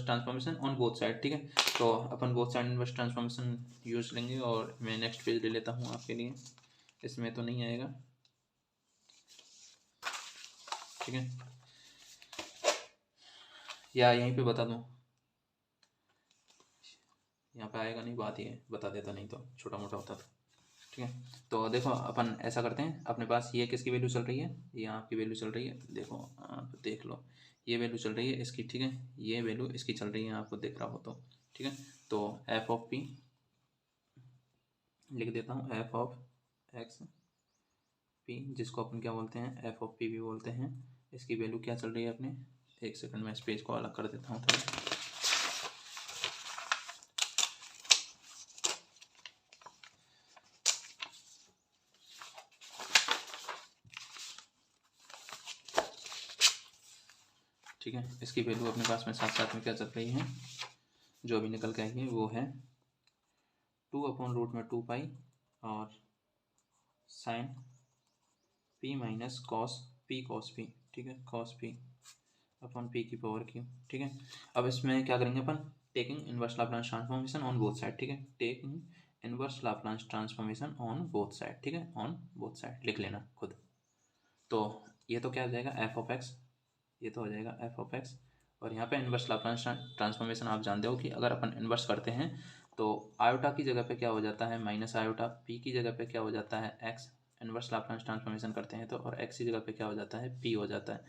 transformation on both side, ठीक है, तो अपन both side inverse transformation use लेंगे, और मैं नेक्स्ट पेज ले लेता हूँ आपके लिए, इसमें तो नहीं आएगा, ठीक है, या यहीं पे बता दूँ, यहाँ पे आएगा नहीं, बात ये बता देता, नहीं तो छोटा मोटा होता था, ठीक है। तो देखो अपन ऐसा करते हैं, अपने पास ये किसकी वैल्यू चल रही है, ये आपकी वैल्यू चल रही है, देखो आप देख लो, ये वैल्यू चल रही है इसकी, ठीक है, ये वैल्यू इसकी चल रही है, आपको दिख रहा हो तो, ठीक है, तो एफ ऑफ पी लिख देता हूँ, एफ ऑफ एक्स पी, जिसको अपन क्या बोलते हैं, एफ ऑफ पी भी बोलते हैं, इसकी वैल्यू क्या चल रही है अपने, एक सेकंड में इस पेज को अलग कर देता हूँ थोड़ा, ठीक है, इसकी वैल्यू अपने पास में साथ साथ में क्या चल रही है, जो अभी निकल के आई है वो है 2/√2 और sine P minus cos P, ठीक है, कॉस पी, अपॉन पी की पावर क्यू, ठीक है। अब इसमें क्या करेंगे अपन, taking inverse Laplace transformation on both side, ठीक है, taking inverse Laplace transformation on both side, ठीक है, ऑन बोथ साइड लिख लेना खुद। तो ये तो क्या हो जाएगा एफ ऑफ एक्स, ये तो हो जाएगा एफ ऑफ एक्स, और यहाँ पे इनवर्स लाप्लास ट्रांसफॉर्मेशन आप जानते हो कि अगर अपन इनवर्स करते हैं तो आयोटा की जगह पे क्या हो जाता है माइनस आयोटा, पी की जगह पे क्या हो जाता है एक्स, इनवर्स लाप्लास ट्रांसफॉर्मेशन करते हैं तो, और एक्स की जगह पे क्या हो जाता है पी हो जाता है,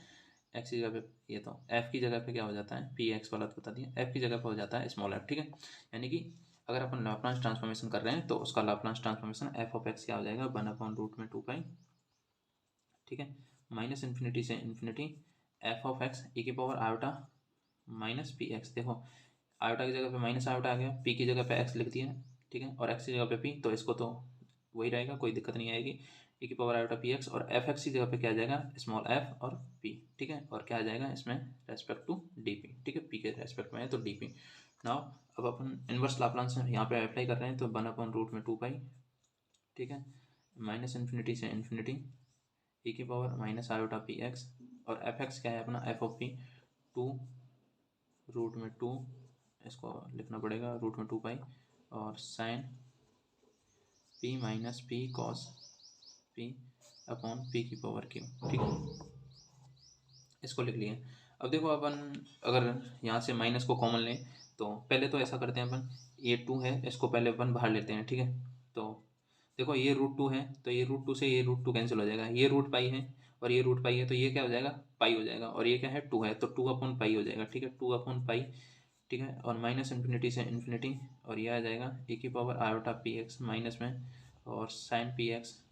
एक्स की जगह पे, ये तो एफ की जगह पे क्या हो जाता है पी एक्स वाला तो बता दिया, एफ की जगह पे हो जाता है स्मॉल एफ, ठीक है। यानी कि अगर अपन लाप्लास ट्रांसफॉर्मेशन कर रहे हैं तो उसका Laplace transformation F of x क्या हो जाएगा 1/√2 पाई, ठीक है, माइनस इन्फिनिटी से इन्फिनिटी एफ ऑफ एक्स ई की power iota minus P x. देखो आयोटा की जगह पे माइनस आयोटा आ गया, पी की जगह पे एक्स लिख दिया, ठीक है, और एक्स की जगह पे पी, तो इसको तो वही रहेगा, कोई दिक्कत नहीं आएगी, ई की पावर आयोटा पी एक्स, और एफ एक्स की जगह पे क्या आ जाएगा स्मॉल एफ और पी, ठीक है, और क्या आ जाएगा इसमें रेस्पेक्ट टू डी पी, ठीक है, पी के रेस्पेक्ट में है तो डी पी। नाउ अब अपन इनवर्स लाप्लास यहाँ पे अप्लाई कर रहे हैं तो 1/√2 पाई, ठीक है, माइनस इन्फिनिटी से इन्फिनिटी ई की power minus iota P X, और एफ एक्स क्या है अपना एफ ऑफ पी 2√2, इसको लिखना पड़ेगा √2 पाई, और sine P minus P cos P upon P की पावर क्यू, ठीक है, इसको लिख लिए। अब देखो अपन अगर यहाँ से माइनस को कॉमन लें तो पहले तो ऐसा करते हैं अपन, ये 2 है इसको पहले अपन बाहर लेते हैं, ठीक है, तो देखो ये √2 है तो ये √2 से ये √2 कैंसिल हो जाएगा, ये √पाई है और ये √पाई है तो ये क्या हो जाएगा पाई हो जाएगा, और ये क्या है 2 है तो 2/पाई हो जाएगा, ठीक है, 2/पाई, ठीक है, और माइनस इन्फिनिटी से इन्फिनिटी, और ये आ जाएगा ए की power iota P X minus में, और sine P X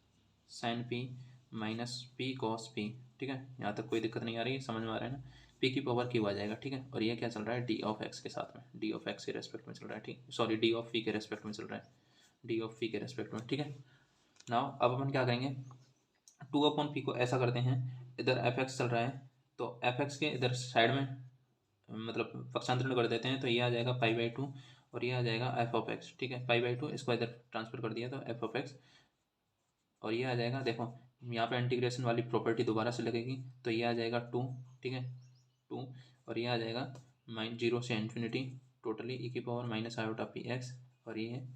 sine P minus P cos P, ठीक है, यहाँ तक कोई दिक्कत नहीं आ रही है, समझ में आ रहा है ना, पी की पावर क्यू आ जाएगा, ठीक है, और ये क्या चल रहा है डी ऑफ एक्स के साथ में, डी ऑफ एक्स के रेस्पेक्ट में चल रहा है, ठीक, सॉरी डी ऑफ पी के रेस्पेक्ट में चल रहा है, डी ऑफ पी के रेस्पेक्ट में, ठीक है। नाउ अब अपन क्या करेंगे 2/पी को ऐसा करते हैं, इधर एफ एक्स चल रहा है तो एफ एक्स के इधर साइड में मतलब पक्षांतरण कर देते हैं तो ये आ जाएगा π/2 और ये आ जाएगा एफ ऑफ एक्स, ठीक है, π/2 इसको इधर ट्रांसफर कर दिया तो एफ ऑफ एक्स, और ये आ जाएगा देखो यहाँ पे इंटीग्रेशन वाली प्रॉपर्टी दोबारा से लगेगी तो ये आ जाएगा 2, ठीक है 2, और ये आ जाएगा -0 से इन्फिनिटी टोटली ई की power minus iota P X, और ये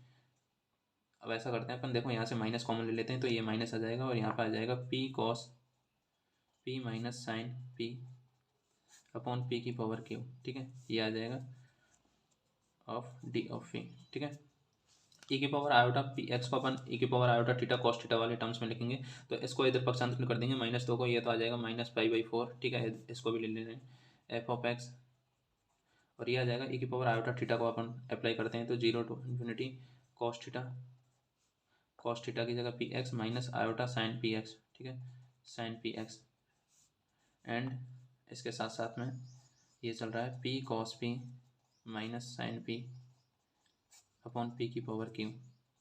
अब ऐसा करते हैं अपन, देखो यहाँ से माइनस कॉमन ले लेते हैं तो ये माइनस आ जाएगा और यहाँ पे आ जाएगा P cos P minus sine P upon P की पावर क्यू, ठीक है, ये आ जाएगा ऑफ डी ऑफ पी, ठीक है। ई की पावर आयोटा पी एक्स को अपन ई की power iota theta cos theta वाले टर्म्स में लिखेंगे तो इसको इधर पक्षांतरण कर देंगे -2 को, ये तो आ जाएगा -π/4, ठीक है, इसको भी ले लेंगे एफ ऑफ एक्स, और ये आ जाएगा ई की पावर आयोटा थीटा को अपन अप्लाई करते हैं तो 0 to इन्फिनिटी कॉस थीटा की जगह P X minus iota sine P x, ठीक है, साइन पी एक्स, एंड इसके साथ साथ में ये चल रहा है P cos P minus sine P upon P की पावर क्यू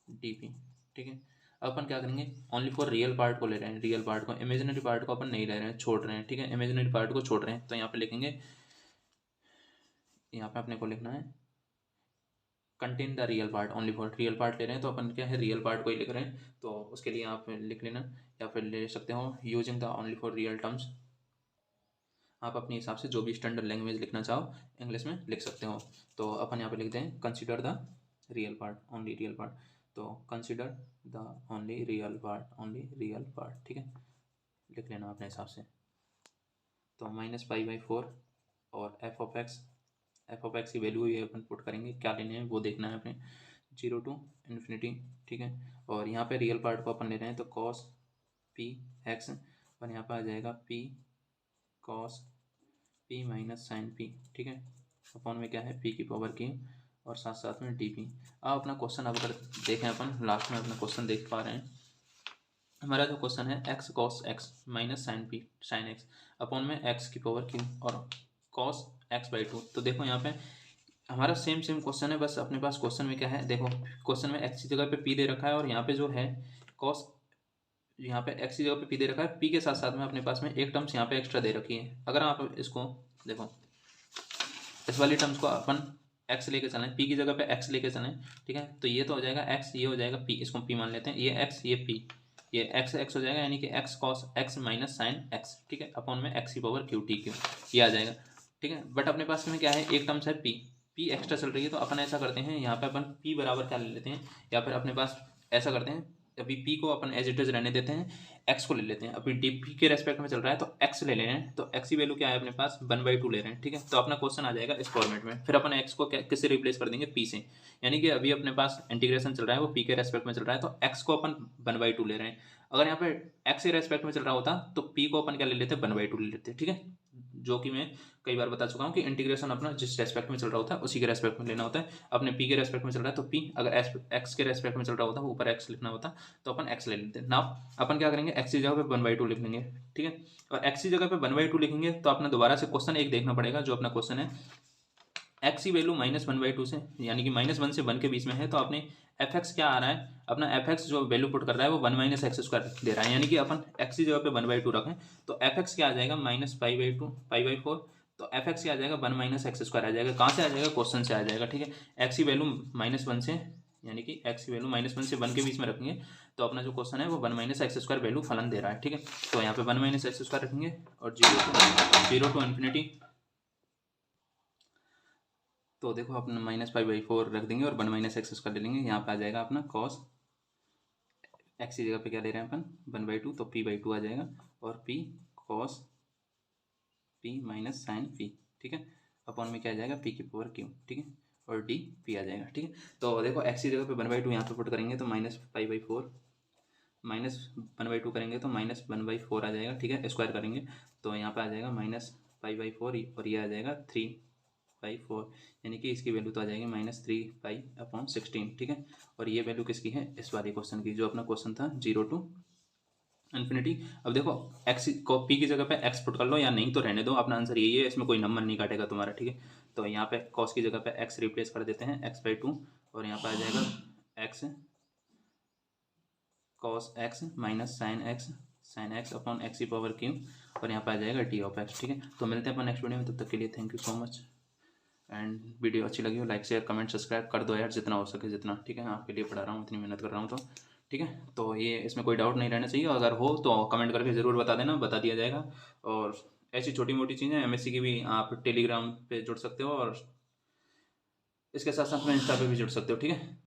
डी पी, ठीक है। अब अपन क्या करेंगे ओनली फॉर रियल पार्ट को ले रहे हैं, रियल पार्ट को, इमेजिनरी पार्ट को अपन नहीं ले रहे हैं, छोड़ रहे हैं, ठीक है, इमेजिनरी पार्ट को छोड़ रहे हैं तो यहाँ पे लिखेंगे, यहाँ पे अपने को लिखना है contain the real part, only for real part ले रहे हैं तो अपन क्या है रियल पार्ट को ही लिख रहे हैं तो उसके लिए आप लिख लेना, या फिर ले सकते हो using the only for real terms, आप अपने हिसाब से जो भी स्टैंडर्ड लैंग्वेज लिखना चाहो इंग्लिश में लिख सकते हो। तो अपन यहाँ पे लिखते हैं consider the real part, only real part, तो consider the only real part, ठीक है, लिख लेना अपने हिसाब से। तो -π/4 और एफ ऑफ एक्स की वैल्यू ये अपन पुट करेंगे, क्या लेने हैं वो देखना है अपने, 0 to इन्फिनिटी, ठीक है, और यहाँ पे रियल पार्ट को अपन ले रहे हैं तो कॉस पी एक्स, और यहाँ पर आ जाएगा P cos P minus sine P, ठीक है, अपॉन में क्या है पी की पावर की और साथ साथ में डी पी। अब अपना क्वेश्चन अब अगर देखें अपन लास्ट में अपना क्वेश्चन देख पा रहे हैं, हमारा जो क्वेश्चन है x cos x minus sign X upon में एक्स की पावर क्यू और कॉस x/2, तो देखो यहाँ पे हमारा सेम क्वेश्चन है, बस अपने पास क्वेश्चन में क्या है, देखो क्वेश्चन में एक्स की जगह पे पी दे रखा है और यहाँ पे जो है कॉस, यहाँ पे एक्स की जगह पे पी दे रखा है, पी के साथ साथ में अपने पास में एक टर्म्स यहाँ पे एक्स्ट्रा दे रखी है, अगर आप इसको देखो इस वाली टर्म्स को अपन एक्स लेके चलें, पी की जगह पे एक्स लेके चलें, ठीक है, तो ये तो हो जाएगा एक्स, ये हो जाएगा पी, इसको पी मान लेते हैं, ये एक्स ये पी, ये एक्स हो जाएगा यानी कि x cos x minus sine x, ठीक है, अपॉन में एक्स की पावर क्यू टी क्यू, ये आ जाएगा। ठीक है। बट अपने पास में क्या है, एक टर्म्स है पी एक्स्ट्रा चल रही है, तो अपन ऐसा करते हैं यहाँ पे अपन पी बराबर क्या ले लेते हैं, या फिर अपने पास ऐसा करते हैं, अभी पी को अपन एज इट इज रहने देते हैं, एक्स को ले लेते हैं। अभी डी पी के रेस्पेक्ट में चल रहा है तो एक्स ले रहे हैं, तो एक्स की वैल्यू क्या है अपने पास 1/2 ले रहे हैं, ठीक है। तो अपना क्वेश्चन आ जाएगा इस फॉर्मेट में। फिर अपन एक्स को किससे रिप्लेस कर देंगे, पी से, यानी कि अभी अपने पास इंटीग्रेशन चल रहा है वो पी के रेस्पेक्ट में चल रहा है, तो एक्स को अपन 1/2 ले रहे हैं। अगर यहाँ पे एक्स के रेस्पेक्ट में चल रहा होता तो पी को अपन क्या ले लेते, 1/2 ले लेते, ठीक है। जो कि मैं कई बार बता चुका हूँ कि इंटीग्रेशन अपना जिस रेस्पेक्ट में चल रहा होता है उसी के रेस्पेक्ट में लेना होता है। अपने पी के रेस्पेक्ट में चल रहा है तो पी, अगर एक्स के रेस्पेक्ट में चल रहा होता है ऊपर एक्स लिखना होता तो अपन एक्स ले लेते हैं। नाउ अपन क्या करेंगे, एक्स की जगह पे 1/2 लिख लेंगे, ठीक है। और एक्स की जगह पे 1/2 लिखेंगे तो अपना दोबारा से क्वेश्चन एक देखना पड़ेगा, जो अपना क्वेश्चन है एक्स की वैल्यू -1/2 से, यानी कि -1 से 1 के बीच में है, तो आपने एफ एक्स क्या आ रहा है, अपना एफ एक्स जो वैल्यू पुट कर रहा है वो 1 - x² दे रहा है, यानी कि अपन एक्स की जगह पे 1/2 रखें तो एफ एक्स क्या आ जाएगा -π/2 तो एफ एक्स क्या आ जाएगा 1 - x² आ जाएगा। कहाँ से आ जाएगा, क्वेश्चन से आ जाएगा, ठीक है। एक्स की वैल्यू -1 से, यानी कि एक्स की वैल्यू -1 से 1 के बीच में रखेंगे तो अपना जो क्वेश्चन है वो 1 - x² वैल्यू फलन दे रहा है, ठीक है। तो यहाँ पे 1 - x² रखेंगे और 0 to इन्फिनिटी, तो देखो अपना -π/4 रख देंगे और 1 - x² ले लेंगे। यहाँ पे आ जाएगा अपना कॉस, एक्स की जगह पे क्या ले रहे हैं अपन 1/2 तो p/2 आ जाएगा, और p cos p minus sine p, ठीक है। अपॉन में क्या आ जाएगा p⁻q, ठीक है, और d p आ जाएगा, ठीक है। तो देखो एक्स की जगह पे 1/2 यहाँ पे पुट करेंगे तो -π/4, -1/2 करेंगे तो -1/4 आ जाएगा, ठीक है। स्क्वायर करेंगे तो यहाँ पे आ जाएगा -π/4 और ये आ जाएगा 3/4, यानी कि इसकी वैल्यू तो आ जाएगी -3π/16, ठीक है। और ये वैल्यू किसकी है, इस वाले क्वेश्चन की, जो अपना क्वेश्चन था 0 to इन्फिनिटी। अब देखो एक्स को पी की जगह पे एक्स पुट कर लो या नहीं तो रहने दो, अपना आंसर यही है, इसमें कोई नंबर नहीं काटेगा तुम्हारा, ठीक है। तो यहाँ पे कॉस की जगह पे एक्स रिप्लेस कर देते हैं x/2 और यहाँ पे आ जाएगा x cos x minus sign X upon x⁻q और यहाँ पे आ जाएगा t(x), ठीक है। तो मिलते हैं अपन नेक्स्ट वीडियो में, तब तक के लिए thank you so much. And video अच्छी लगी हो लाइक शेयर कमेंट सब्सक्राइब कर दो यार, जितना हो सके जितना, ठीक है। आपके लिए पढ़ा रहा हूँ, इतनी मेहनत कर रहा हूँ तो, ठीक है। तो ये इसमें कोई डाउट नहीं रहना चाहिए, अगर हो तो कमेंट करके ज़रूर बता देना, बता दिया जाएगा। और ऐसी छोटी मोटी चीज़ें एमएससी की भी आप टेलीग्राम पे जुड़ सकते हो और इसके साथ साथ में इंस्टा पे भी जुड़ सकते हो, ठीक है।